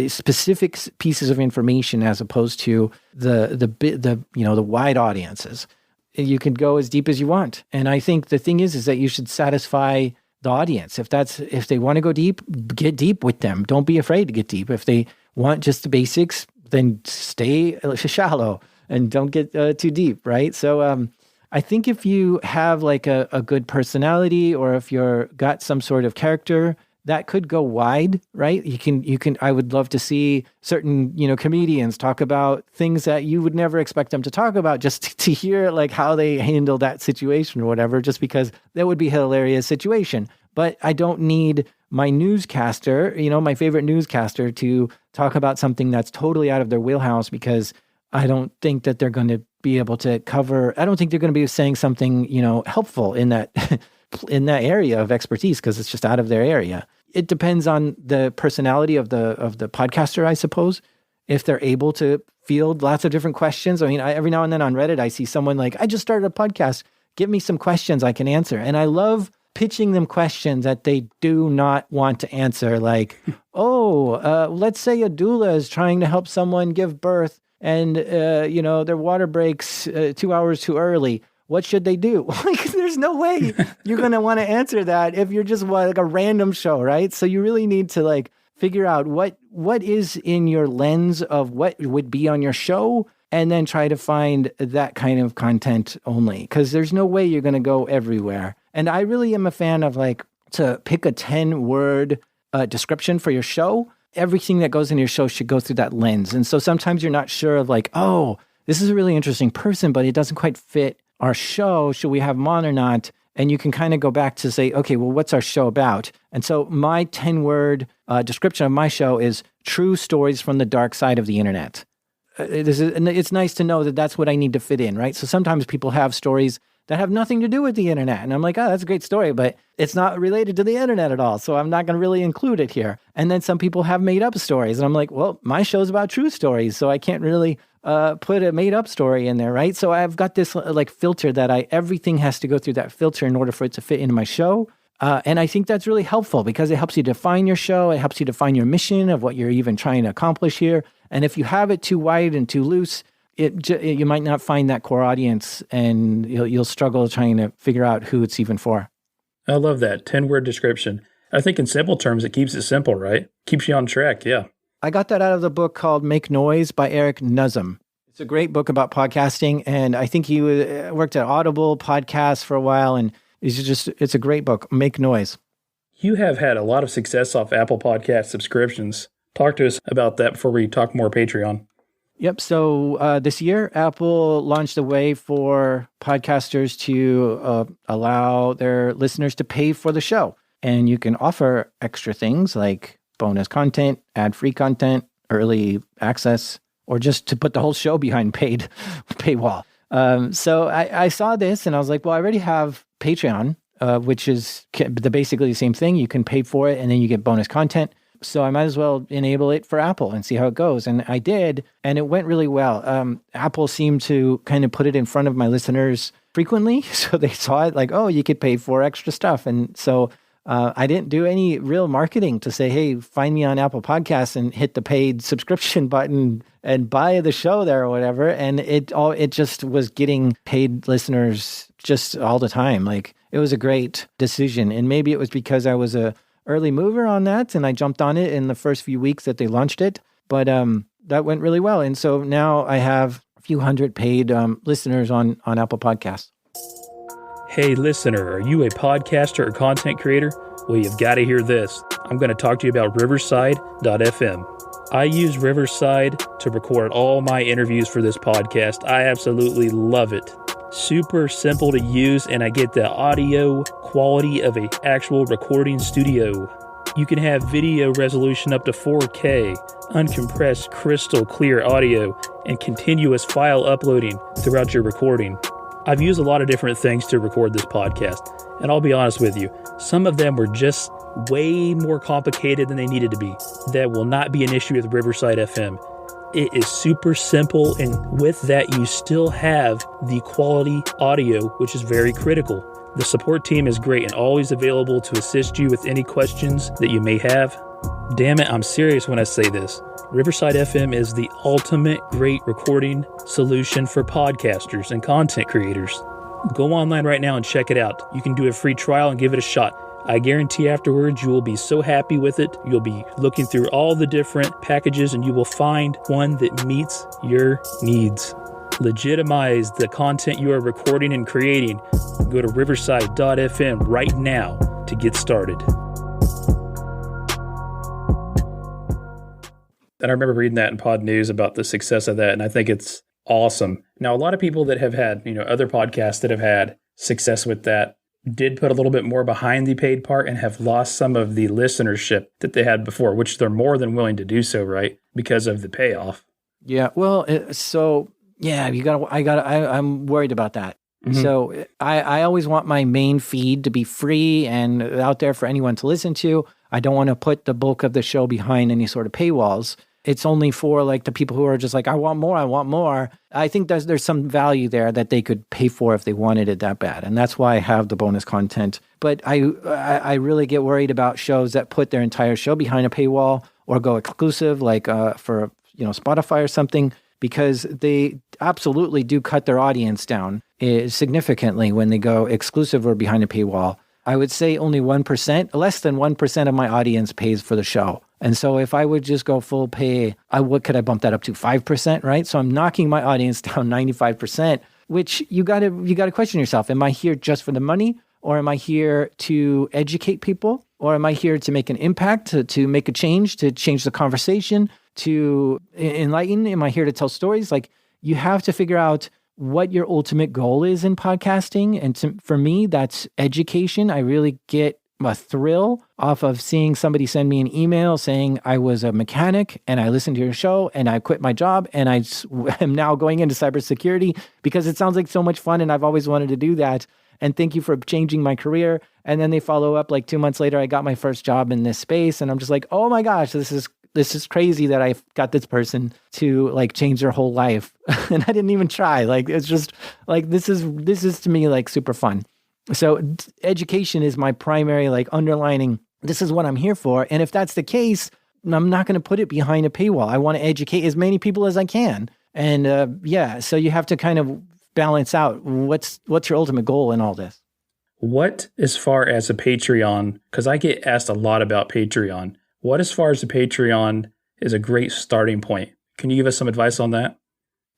[SPEAKER 5] specific pieces of information, as opposed to the wide audiences. You can go as deep as you want, and I think the thing is that you should satisfy the audience. If they want to go deep, get deep with them. Don't be afraid to get deep. If they want just the basics, then stay shallow and don't get too deep, right? So I think if you have like a good personality, or if you're got some sort of character, that could go wide, right? You can. I would love to see certain, comedians talk about things that you would never expect them to talk about, just to hear like how they handle that situation or whatever, just because that would be a hilarious situation. But I don't need my newscaster, my favorite newscaster, to talk about something that's totally out of their wheelhouse, because I don't think that they're going to be able to cover. I don't think they're going to be saying something, helpful in that in that area of expertise, because it's just out of their area. It depends on the personality of the podcaster, I suppose. If they're able to field lots of different questions. I mean, every now and then on Reddit, I see someone like, I just started a podcast. Give me some questions I can answer. And I love pitching them questions that they do not want to answer. Like, let's say a doula is trying to help someone give birth, and, their water breaks 2 hours too early. What should they do? Like, there's no way you're going to want to answer that if you're just like a random show, right? So you really need to like figure out what is in your lens of what would be on your show, and then try to find that kind of content only, because there's no way you're going to go everywhere. And I really am a fan of like to pick a 10-word description for your show. Everything that goes in your show should go through that lens. And so sometimes you're not sure of like, oh, this is a really interesting person, but it doesn't quite fit our show. Should we have them on or not? And you can kind of go back to say, okay, well, what's our show about? And so my 10-word description of my show is true stories from the dark side of the internet. And it's nice to know that that's what I need to fit in, right? So sometimes people have stories that have nothing to do with the internet. And I'm like, oh, that's a great story, but it's not related to the internet at all. So I'm not going to really include it here. And then some people have made up stories. And I'm like, well, my show's about true stories, so I can't really put a made up story in there, right? So I've got this like filter that everything has to go through that filter in order for it to fit into my show. And I think that's really helpful, because it helps you define your show. It helps you define your mission of what you're even trying to accomplish here. And if you have it too wide and too loose, you might not find that core audience, and you'll struggle trying to figure out who it's even for.
[SPEAKER 3] I love that 10-word description. I think in simple terms, it keeps it simple, right? Keeps you on track. Yeah.
[SPEAKER 5] I got that out of the book called Make Noise by Eric Nussum. It's a great book about podcasting, and I think he worked at Audible podcasts for a while, and it's a great book, Make Noise.
[SPEAKER 3] You have had a lot of success off Apple Podcast subscriptions. Talk to us about that before we talk more Patreon.
[SPEAKER 5] Yep. So this year, Apple launched a way for podcasters to allow their listeners to pay for the show. And you can offer extra things like bonus content, ad-free content, early access, or just to put the whole show behind paywall. So I saw this and I was like, well, I already have Patreon, which is basically the same thing. You can pay for it and then you get bonus content. So I might as well enable it for Apple and see how it goes. And I did, and it went really well. Apple seemed to kind of put it in front of my listeners frequently. So they saw it like, oh, you could pay for extra stuff. And so I didn't do any real marketing to say, hey, find me on Apple Podcasts and hit the paid subscription button and buy the show there or whatever. And it just was getting paid listeners just all the time. Like, it was a great decision. And maybe it was because I was a early mover on that and I jumped on it in the first few weeks that they launched it. But that went really well. And so now I have a few hundred paid listeners on Apple Podcasts.
[SPEAKER 3] Hey, listener, are you a podcaster or content creator? Well, you've got to hear this. I'm going to talk to you about Riverside.fm. I use Riverside to record all my interviews for this podcast. I absolutely love it. Super simple to use, and I get the audio quality of an actual recording studio. You can have video resolution up to 4K, uncompressed crystal clear audio, and continuous file uploading throughout your recording. I've used a lot of different things to record this podcast, and I'll be honest with you, some of them were just way more complicated than they needed to be. That will not be an issue with Riverside FM. It is super simple, and with that, you still have the quality audio, which is very critical. The support team is great and always available to assist you with any questions that you may have. Damn it, I'm serious when I say this. Riverside FM is the ultimate great recording solution for podcasters and content creators. Go online right now and check it out. You can do a free trial and give it a shot. I guarantee afterwards you will be so happy with it. You'll be looking through all the different packages and you will find one that meets your needs. Legitimize the content you are recording and creating. Go to riverside.fm right now to get started. And I remember reading that in Pod News about the success of that, and I think it's awesome. Now, a lot of people that have had, other podcasts that have had success with that did put a little bit more behind the paid part and have lost some of the listenership that they had before, which they're more than willing to do so, right? Because of the payoff.
[SPEAKER 5] Yeah, well, I'm worried about that. Mm-hmm. So I always want my main feed to be free and out there for anyone to listen to. I don't want to put the bulk of the show behind any sort of paywalls. It's only for like the people who are just like, I want more. I think there's some value there that they could pay for if they wanted it that bad. And that's why I have the bonus content. But I really get worried about shows that put their entire show behind a paywall or go exclusive, like for Spotify or something, because they absolutely do cut their audience down significantly when they go exclusive or behind a paywall. I would say only 1%, less than 1% of my audience pays for the show. And so if I would just go full pay, could I bump that up to 5%, right? So I'm knocking my audience down 95%, which you gotta question yourself. Am I here just for the money, or am I here to educate people, or am I here to make an impact, to make a change, to change the conversation, to enlighten? Am I here to tell stories? Like, you have to figure out what your ultimate goal is in podcasting. And for me, that's education. I really get a thrill off of seeing somebody send me an email saying I was a mechanic and I listened to your show and I quit my job and I am now going into cybersecurity because it sounds like so much fun and I've always wanted to do that. And thank you for changing my career. And then they follow up like 2 months later, I got my first job in this space. And I'm just like, oh my gosh, this is crazy that I got this person to like change their whole life. And I didn't even try. Like, it's just like, this is to me like super fun. So education is my primary like underlining. This is what I'm here for. And if that's the case, I'm not going to put it behind a paywall. I want to educate as many people as I can. And so you have to kind of balance out what's your ultimate goal in all this.
[SPEAKER 3] What, as far as a Patreon, because I get asked a lot about Patreon, what, as far as the Patreon, is a great starting point? Can you give us some advice on that?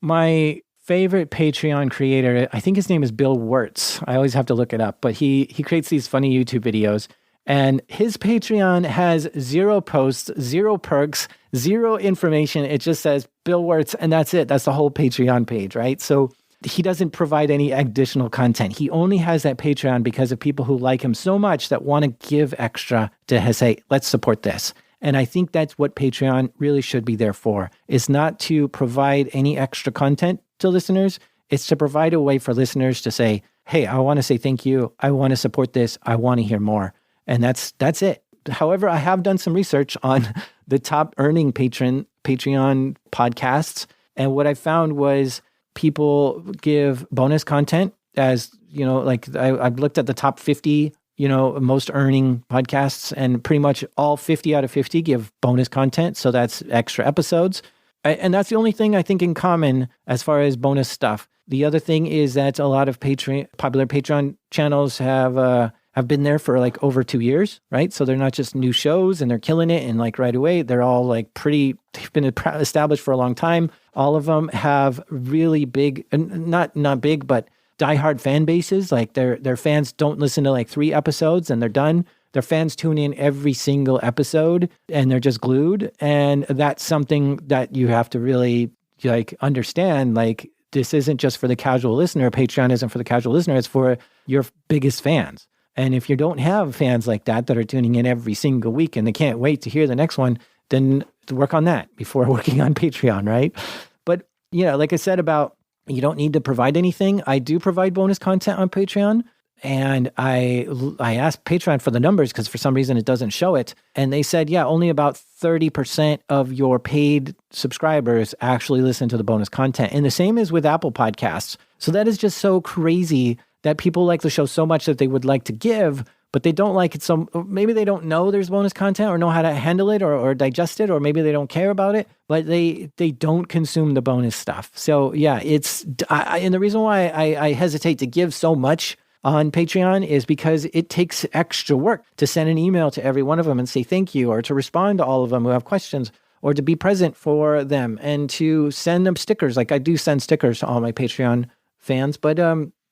[SPEAKER 5] My favorite Patreon creator, I think his name is Bill Wirtz. I always have to look it up, but he creates these funny YouTube videos. And his Patreon has 0 posts, 0 perks, 0 information. It just says Bill Wirtz, and that's it. That's the whole Patreon page, right? So he doesn't provide any additional content. He only has that Patreon because of people who like him so much that want to give extra to say, let's support this. And I think that's what Patreon really should be there for. It's not to provide any extra content to listeners. It's to provide a way for listeners to say, hey, I want to say thank you. I want to support this. I want to hear more. And that's it. However, I have done some research on the top earning Patreon podcasts. And what I found was people give bonus content as, like I've looked at the top 50 most earning podcasts, and pretty much all 50 out of 50 give bonus content. So that's extra episodes. And that's the only thing I think in common as far as bonus stuff. The other thing is that a lot of popular Patreon channels have been there for like over 2 years, right? So they're not just new shows and they're killing it and like right away. They're all like they've been established for a long time. All of them have really big, not big, but diehard fan bases. Like their fans don't listen to like 3 episodes and they're done. Their fans tune in every single episode and they're just glued. And that's something that you have to really like understand. Like this isn't just for the casual listener. Patreon isn't for the casual listener. It's for your biggest fans. And if you don't have fans like that are tuning in every single week and they can't wait to hear the next one, then work on that before working on Patreon, right? But like I said about you don't need to provide anything. I do provide bonus content on Patreon. And I asked Patreon for the numbers because for some reason it doesn't show it. And they said, yeah, only about 30% of your paid subscribers actually listen to the bonus content. And the same is with Apple Podcasts. So that is just so crazy that people like the show so much that they would like to give, but they don't like it. So maybe they don't know there's bonus content or know how to handle it or digest it, or maybe they don't care about it, but they don't consume the bonus stuff. So yeah, and the reason why I hesitate to give so much on Patreon is because it takes extra work to send an email to every one of them and say thank you, or to respond to all of them who have questions, or to be present for them, and to send them stickers. Like I do send stickers to all my Patreon fans, but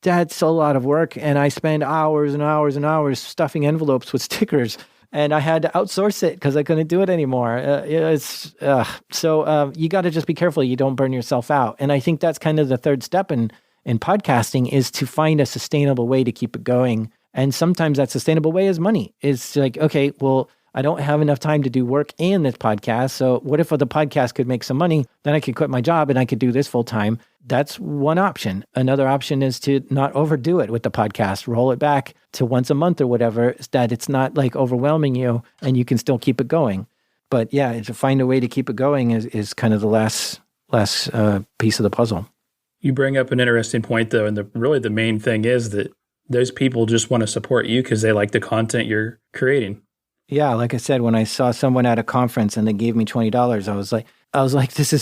[SPEAKER 5] that's a lot of work, and I spend hours and hours and hours stuffing envelopes with stickers, and I had to outsource it because I couldn't do it anymore. So you got to just be careful you don't burn yourself out. And I think that's kind of the third step in podcasting, is to find a sustainable way to keep it going. And sometimes that sustainable way is money. It's like, okay, well, I don't have enough time to do work and this podcast. So what if the podcast could make some money? Then I could quit my job and I could do this full time. That's one option. Another option is to not overdo it with the podcast. Roll it back to once a month or whatever, that it's not like overwhelming you and you can still keep it going. But yeah, to find a way to keep it going is kind of the last piece of the puzzle.
[SPEAKER 3] You bring up an interesting point, though, and the main thing is that those people just want to support you because they like the content you're creating.
[SPEAKER 5] Yeah, like I said, when I saw someone at a conference and they gave me $20, I was like, this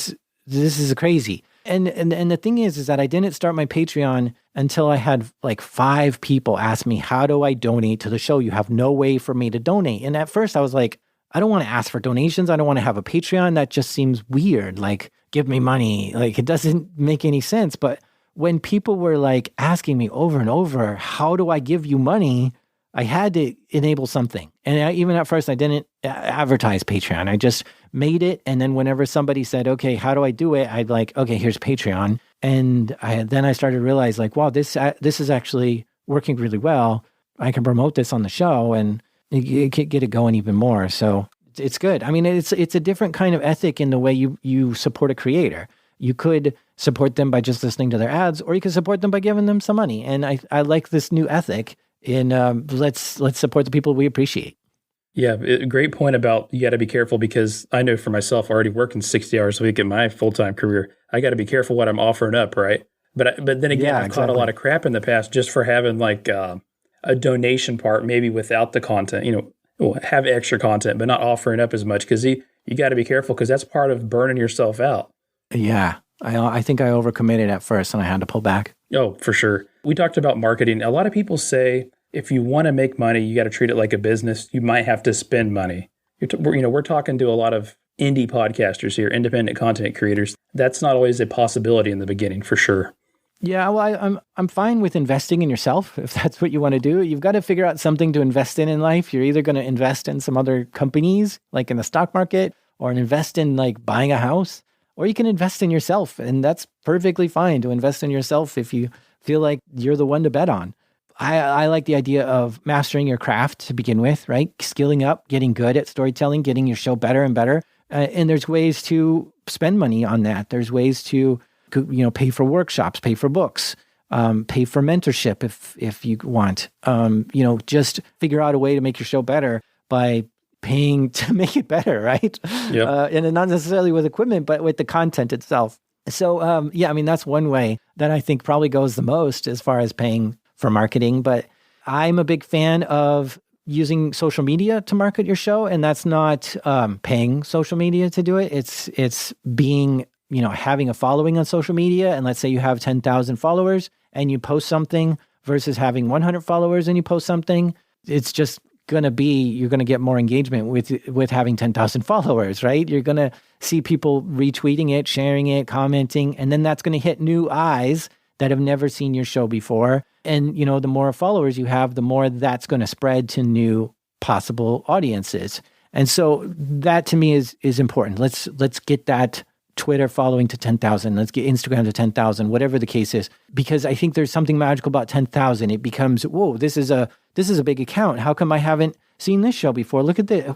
[SPEAKER 5] is crazy. And the thing is that I didn't start my Patreon until I had like 5 people ask me, how do I donate to the show? You have no way for me to donate. And at first I was like, I don't want to ask for donations. I don't want to have a Patreon. That just seems weird. Like, give me money. Like, it doesn't make any sense. But when people were like asking me over and over, how do I give you money? I had to enable something. And even at first, I didn't advertise Patreon. I just made it. And then whenever somebody said, okay, how do I do it? I'd like, okay, here's Patreon. And then I started to realize like, wow, this is actually working really well. I can promote this on the show and get it going even more. So it's good. I mean, it's a different kind of ethic in the way you support a creator. You could support them by just listening to their ads, or you could support them by giving them some money. And I like this new ethic in let's support the people we appreciate.
[SPEAKER 3] Yeah, great point about you got to be careful, because I know for myself, already working 60 hours a week in my full-time career, I got to be careful what I'm offering up, right? But then again, I've caught a lot of crap in the past just for having like a donation part, maybe without the content, have extra content, but not offering up as much, because you got to be careful, because that's part of burning yourself out.
[SPEAKER 5] Yeah, I think I overcommitted at first and I had to pull back.
[SPEAKER 3] Oh, for sure. We talked about marketing. A lot of people say, if you want to make money, you got to treat it like a business. You might have to spend money. We're talking to a lot of indie podcasters here, independent content creators. That's not always a possibility in the beginning, for sure.
[SPEAKER 5] Yeah, well, I'm fine with investing in yourself if that's what you want to do. You've got to figure out something to invest in life. You're either going to invest in some other companies, like in the stock market, or invest in like buying a house, or you can invest in yourself, and that's perfectly fine to invest in yourself if you feel like you're the one to bet on. I like the idea of mastering your craft to begin with, right? Skilling up, getting good at storytelling, getting your show better and better. And there's ways to spend money on that. There's ways to, pay for workshops, pay for books, pay for mentorship if you want. Just figure out a way to make your show better by paying to make it better, right? Yep. And not necessarily with equipment, but with the content itself. So, that's one way that I think probably goes the most as far as paying for marketing. But I'm a big fan of using social media to market your show, and that's not paying social media to do it. It's being, having a following on social media. And let's say you have 10,000 followers and you post something versus having 100 followers and you post something. It's just you're going to get more engagement with having 10,000 followers, right? You're going to see people retweeting it, sharing it, commenting, and then that's going to hit new eyes that have never seen your show before. And, the more followers you have, the more that's going to spread to new possible audiences. And so that to me is important. Let's get that Twitter following to 10,000. Let's get Instagram to 10,000, whatever the case is, because I think there's something magical about 10,000. It becomes, whoa, this is a big account. How come I haven't seen this show before? Look at this.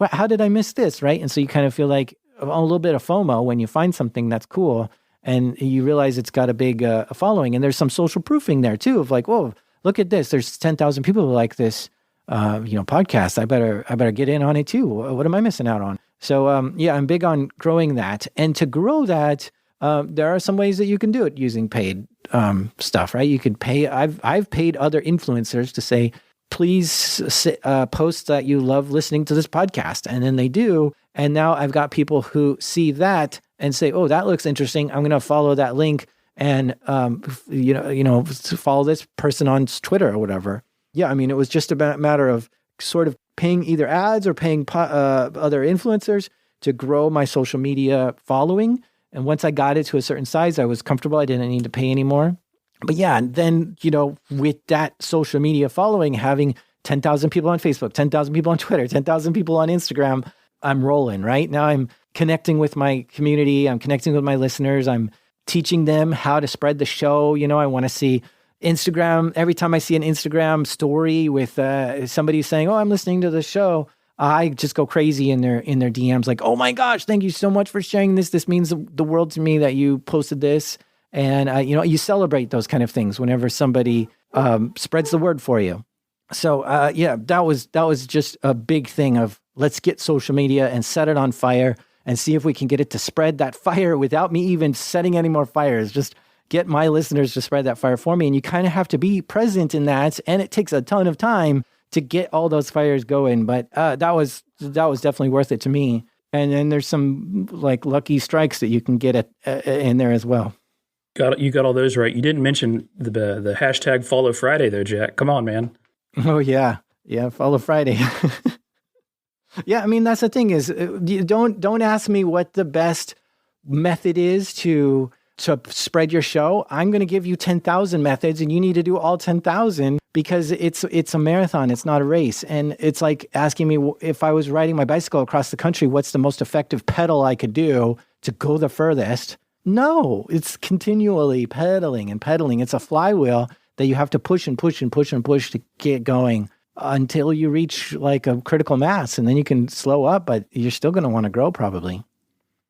[SPEAKER 5] How did I miss this? Right. And so you kind of feel like a little bit of FOMO when you find something that's cool and you realize it's got a big following. And there's some social proofing there too of like, whoa, look at this. There's 10,000 people who like this, podcast. I better get in on it too. What am I missing out on? So, I'm big on growing that. And to grow that, there are some ways that you can do it using paid stuff, right? You could pay. I've paid other influencers to say, please post that you love listening to this podcast. And then they do. And now I've got people who see that and say, oh, that looks interesting. I'm going to follow that link and, follow this person on Twitter or whatever. Yeah, I mean, it was just a matter of sort of paying either ads or paying other influencers to grow my social media following. And once I got it to a certain size, I was comfortable. I didn't need to pay anymore. But yeah, and then, with that social media following, having 10,000 people on Facebook, 10,000 people on Twitter, 10,000 people on Instagram, I'm rolling, right? Now I'm connecting with my community. I'm connecting with my listeners. I'm teaching them how to spread the show. I want to see Instagram. Every time I see an Instagram story with somebody saying, oh, I'm listening to the show, I just go crazy in their DMs like, oh my gosh, thank you so much for sharing this. This means the world to me that you posted this. And, you celebrate those kind of things whenever somebody spreads the word for you. So, that was just a big thing of let's get social media and set it on fire and see if we can get it to spread that fire without me even setting any more fires. Just get my listeners to spread that fire for me. And you kind of have to be present in that. And it takes a ton of time to get all those fires going. But that was definitely worth it to me. And then there's some like lucky strikes that you can get in there as well.
[SPEAKER 3] You got all those right. You didn't mention the hashtag Follow Friday though, Jack. Come on, man.
[SPEAKER 5] Oh yeah. Yeah. Follow Friday. Yeah. I mean, that's the thing is don't ask me what the best method is to spread your show. I'm going to give you 10,000 methods and you need to do all 10,000 because it's a marathon. It's not a race. And it's like asking me if I was riding my bicycle across the country, what's the most effective pedal I could do to go the furthest? No, it's continually pedaling and pedaling. It's a flywheel that you have to push and push and push and push to get going until you reach like a critical mass. And then you can slow up, but you're still going to want to grow probably.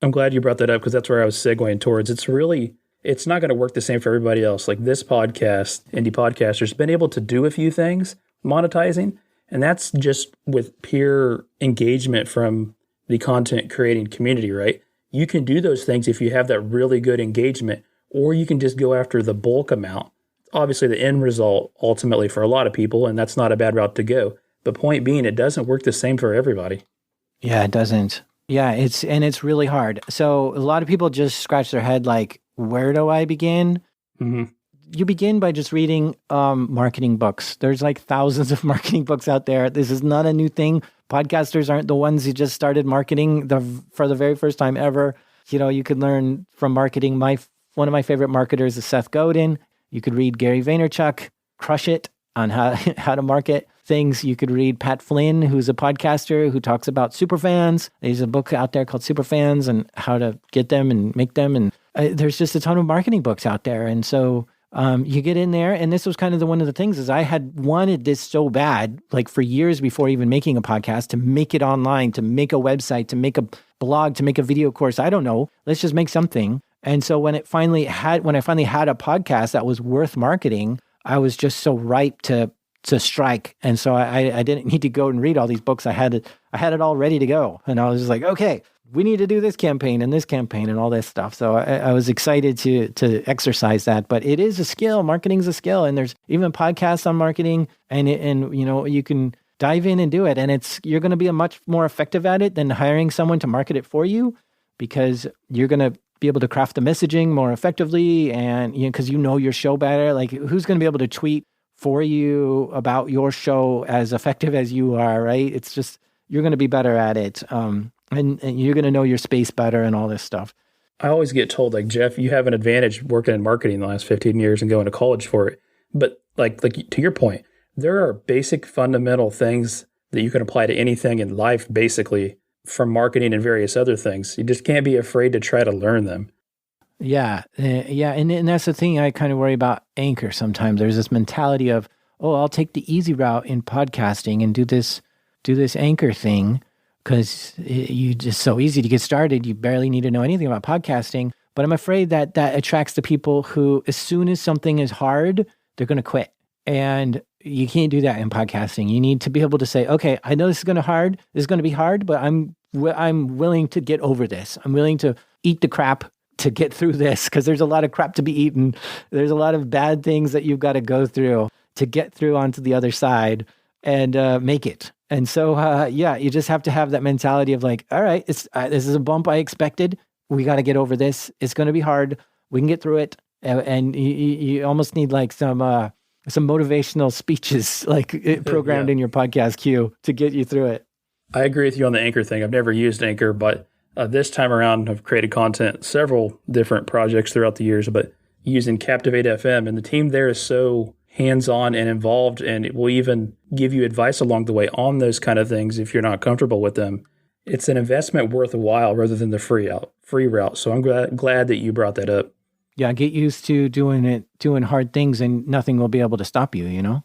[SPEAKER 3] I'm glad you brought that up because that's where I was segueing towards. It's not going to work the same for everybody else. Like this podcast, Indie Podcaster's been able to do a few things monetizing, and that's just with peer engagement from the content creating community, right? You can do those things if you have that really good engagement, or you can just go after the bulk amount. Obviously, the end result ultimately for a lot of people, and that's not a bad route to go. But point being, it doesn't work the same for everybody.
[SPEAKER 5] Yeah, it doesn't. Yeah, it's really hard. So a lot of people just scratch their head like, where do I begin?
[SPEAKER 3] Mm-hmm.
[SPEAKER 5] You begin by just reading marketing books. There's like thousands of marketing books out there. This is not a new thing. Podcasters aren't the ones who just started marketing for the very first time ever. You could learn from marketing. One of my favorite marketers is Seth Godin. You could read Gary Vaynerchuk, Crush It, on how to market things. You could read Pat Flynn, who's a podcaster who talks about superfans. There's a book out there called Superfans and how to get them and make them. And there's just a ton of marketing books out there. And so you get in there, and this was kind of one of the things is I had wanted this so bad, like for years before even making a podcast, to make it online, to make a website, to make a blog, to make a video course. I don't know. Let's just make something. And so when I finally had a podcast that was worth marketing, I was just so ripe to strike. And so I didn't need to go and read all these books. I had it all ready to go. And I was just like, okay, we need to do this campaign and all this stuff. So I was excited to exercise that. But it is a skill. Marketing's a skill, and there's even podcasts on marketing, and you can dive in and do it, and you're going to be a much more effective at it than hiring someone to market it for you, because you're going to be able to craft the messaging more effectively, and because your show better. Like, who's going to be able to tweet for you about your show as effective as you are, right? It's just, you're going to be better at it. And you're going to know your space better and all this stuff.
[SPEAKER 3] I always get told, like, Jeff, you have an advantage working in marketing the last 15 years and going to college for it. But like to your point, there are basic fundamental things that you can apply to anything in life, basically, from marketing and various other things. You just can't be afraid to try to learn them.
[SPEAKER 5] Yeah. And that's the thing I kind of worry about Anchor sometimes. There's this mentality of, I'll take the easy route in podcasting and do this Anchor thing because you just so easy to get started. You barely need to know anything about podcasting. But I'm afraid that attracts the people who, as soon as something is hard, they're going to quit. And you can't do that in podcasting. You need to be able to say, okay, I know this is going to be hard, but I'm willing to get over this. I'm willing to eat the crap to get through this, because there's a lot of crap to be eaten. There's a lot of bad things that you've got to go through to get through onto the other side and make it. And so, you just have to have that mentality of like, all right, this is a bump I expected. We got to get over this. It's going to be hard. We can get through it. And you almost need like some motivational speeches like programmed in your podcast queue to get you through it.
[SPEAKER 3] I agree with you on the Anchor thing. I've never used Anchor, but this time around I've created content, several different projects throughout the years, but using Captivate FM, and the team there is so hands-on and involved, and it will even give you advice along the way on those kind of things if you're not comfortable with them. It's an investment worth a while rather than the free route. So I'm glad that you brought that up.
[SPEAKER 5] Yeah, get used to doing hard things, and nothing will be able to stop you, you know?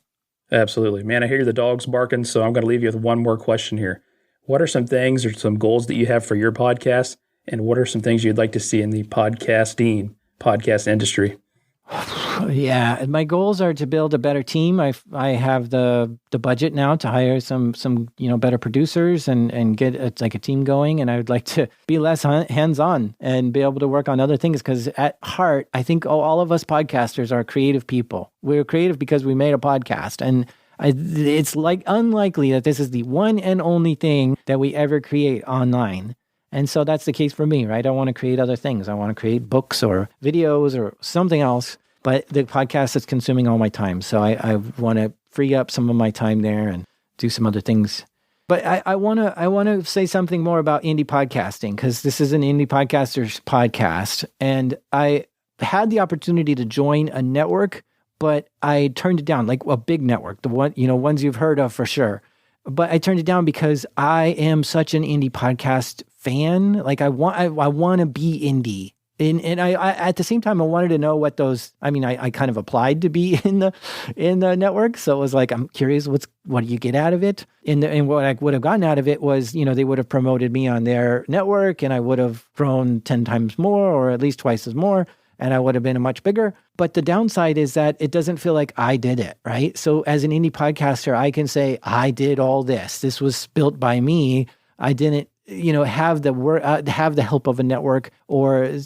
[SPEAKER 3] Absolutely. Man, I hear the dogs barking, so I'm going to leave you with one more question here. What are some things or some goals that you have for your podcast, and what are some things you'd like to see in the podcast industry?
[SPEAKER 5] Yeah, my goals are to build a better team. I have the budget now to hire some better producers and get a team going. And I would like to be less hands-on and be able to work on other things, because at heart, I think all of us podcasters are creative people. We're creative because we made a podcast, and it's like unlikely that this is the one and only thing that we ever create online. And so that's the case for me, right? I want to create other things. I want to create books or videos or something else, but the podcast is consuming all my time. So I want to free up some of my time there and do some other things. But I want to say something more about indie podcasting, because this is an indie podcaster's podcast. And I had the opportunity to join a network, but I turned it down, like a big network, the ones you've heard of for sure. But I turned it down because I am such an indie podcast fan. Like I want to be indie. And I at the same time, I wanted to know what those, I kind of applied to be in the network. So it was like, I'm curious, what do you get out of it? And what I would have gotten out of it was, they would have promoted me on their network, and I would have grown 10 times more, or at least twice as more. And I would have been much bigger. But the downside is that it doesn't feel like I did it, right? So as an indie podcaster, I can say, I did all this. This was built by me. I didn't, have the help of a network or,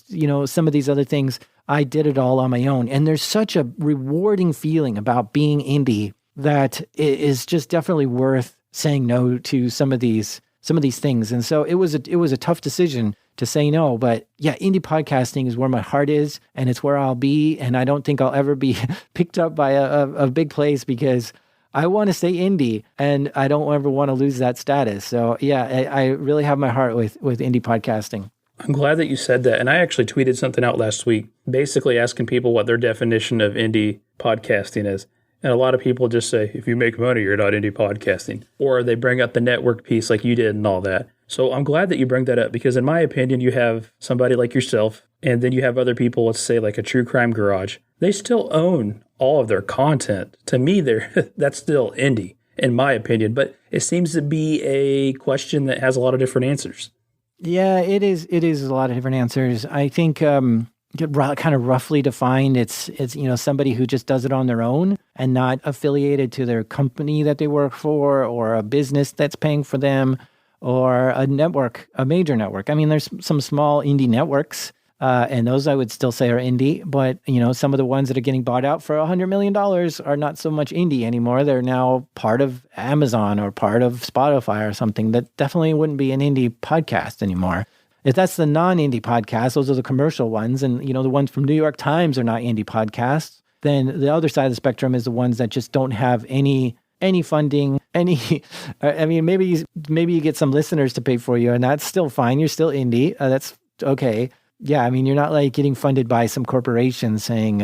[SPEAKER 5] some of these other things. I did it all on my own. And there's such a rewarding feeling about being indie that it is just definitely worth saying no to some of these things. And so it was a tough decision to say no, but yeah, indie podcasting is where my heart is, and it's where I'll be. And I don't think I'll ever be picked up by a big place, because I want to stay indie, and I don't ever want to lose that status. So yeah, I really have my heart with indie podcasting.
[SPEAKER 3] I'm glad that you said that. And I actually tweeted something out last week, basically asking people what their definition of indie podcasting is. And a lot of people just say, if you make money, you're not indie podcasting. Or they bring up the network piece like you did and all that. So I'm glad that you bring that up, because in my opinion, you have somebody like yourself, and then you have other people, let's say like a True Crime Garage. They still own all of their content. To me, that's still indie, in my opinion. But it seems to be a question that has a lot of different answers.
[SPEAKER 5] Yeah, it is a lot of different answers. I think kind of roughly defined, it's somebody who just does it on their own and not affiliated to their company that they work for, or a business that's paying for them, or a network, a major network. I mean, there's some small indie networks, and those I would still say are indie, but some of the ones that are getting bought out for $100 million are not so much indie anymore. They're now part of Amazon or part of Spotify or something. That definitely wouldn't be an indie podcast anymore. If that's the non-indie podcasts, those are the commercial ones, and the ones from New York Times are not indie podcasts. Then the other side of the spectrum is the ones that just don't have any funding, I mean, maybe you get some listeners to pay for you, and that's still fine. You're still indie. That's okay. Yeah, I mean, you're not like getting funded by some corporation saying,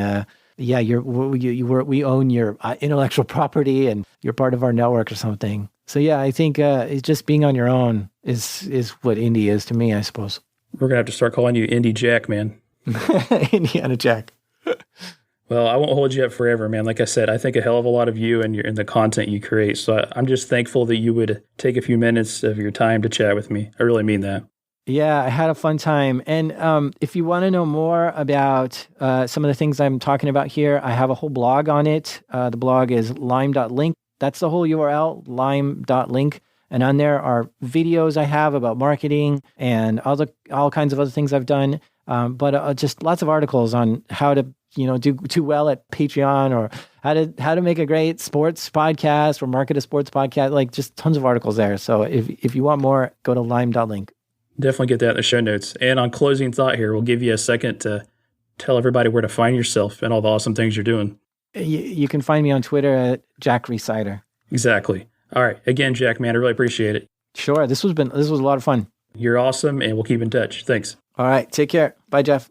[SPEAKER 5] we own your intellectual property and you're part of our network or something. So yeah, I think it's just being on your own is what indie is to me, I suppose.
[SPEAKER 3] We're gonna have to start calling you Indie Jack, man.
[SPEAKER 5] Indiana Jack.
[SPEAKER 3] Well, I won't hold you up forever, man. Like I said, I think a hell of a lot of you and the content you create. So I'm just thankful that you would take a few minutes of your time to chat with me. I really mean that.
[SPEAKER 5] Yeah, I had a fun time. And if you want to know more about some of the things I'm talking about here, I have a whole blog on it. The blog is lime.link. That's the whole URL, lime.link. And on there are videos I have about marketing and all kinds of other things I've done. But just lots of articles on how to do well at Patreon, or how to make a great sports podcast or market a sports podcast, like just tons of articles there. So if you want more, go to lime.link.
[SPEAKER 3] Definitely get that in the show notes. And on closing thought here, we'll give you a second to tell everybody where to find yourself and all the awesome things you're doing.
[SPEAKER 5] You can find me on Twitter at Jack Rhysider.
[SPEAKER 3] Exactly. All right. Again, Jack, man, I really appreciate it.
[SPEAKER 5] Sure. This was a lot of fun.
[SPEAKER 3] You're awesome, and we'll keep in touch. Thanks.
[SPEAKER 5] All right. Take care. Bye, Jeff.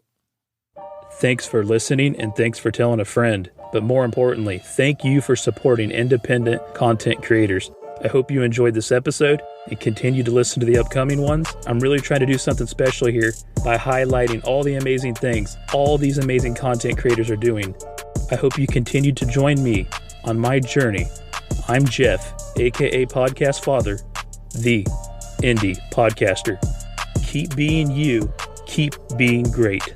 [SPEAKER 3] Thanks for listening, and thanks for telling a friend. But more importantly, thank you for supporting independent content creators. I hope you enjoyed this episode and continue to listen to the upcoming ones. I'm really trying to do something special here by highlighting all the amazing things all these amazing content creators are doing. I hope you continue to join me on my journey. I'm Jeff, aka Podcast Father, the Indie Podcaster. Keep being you, keep being great.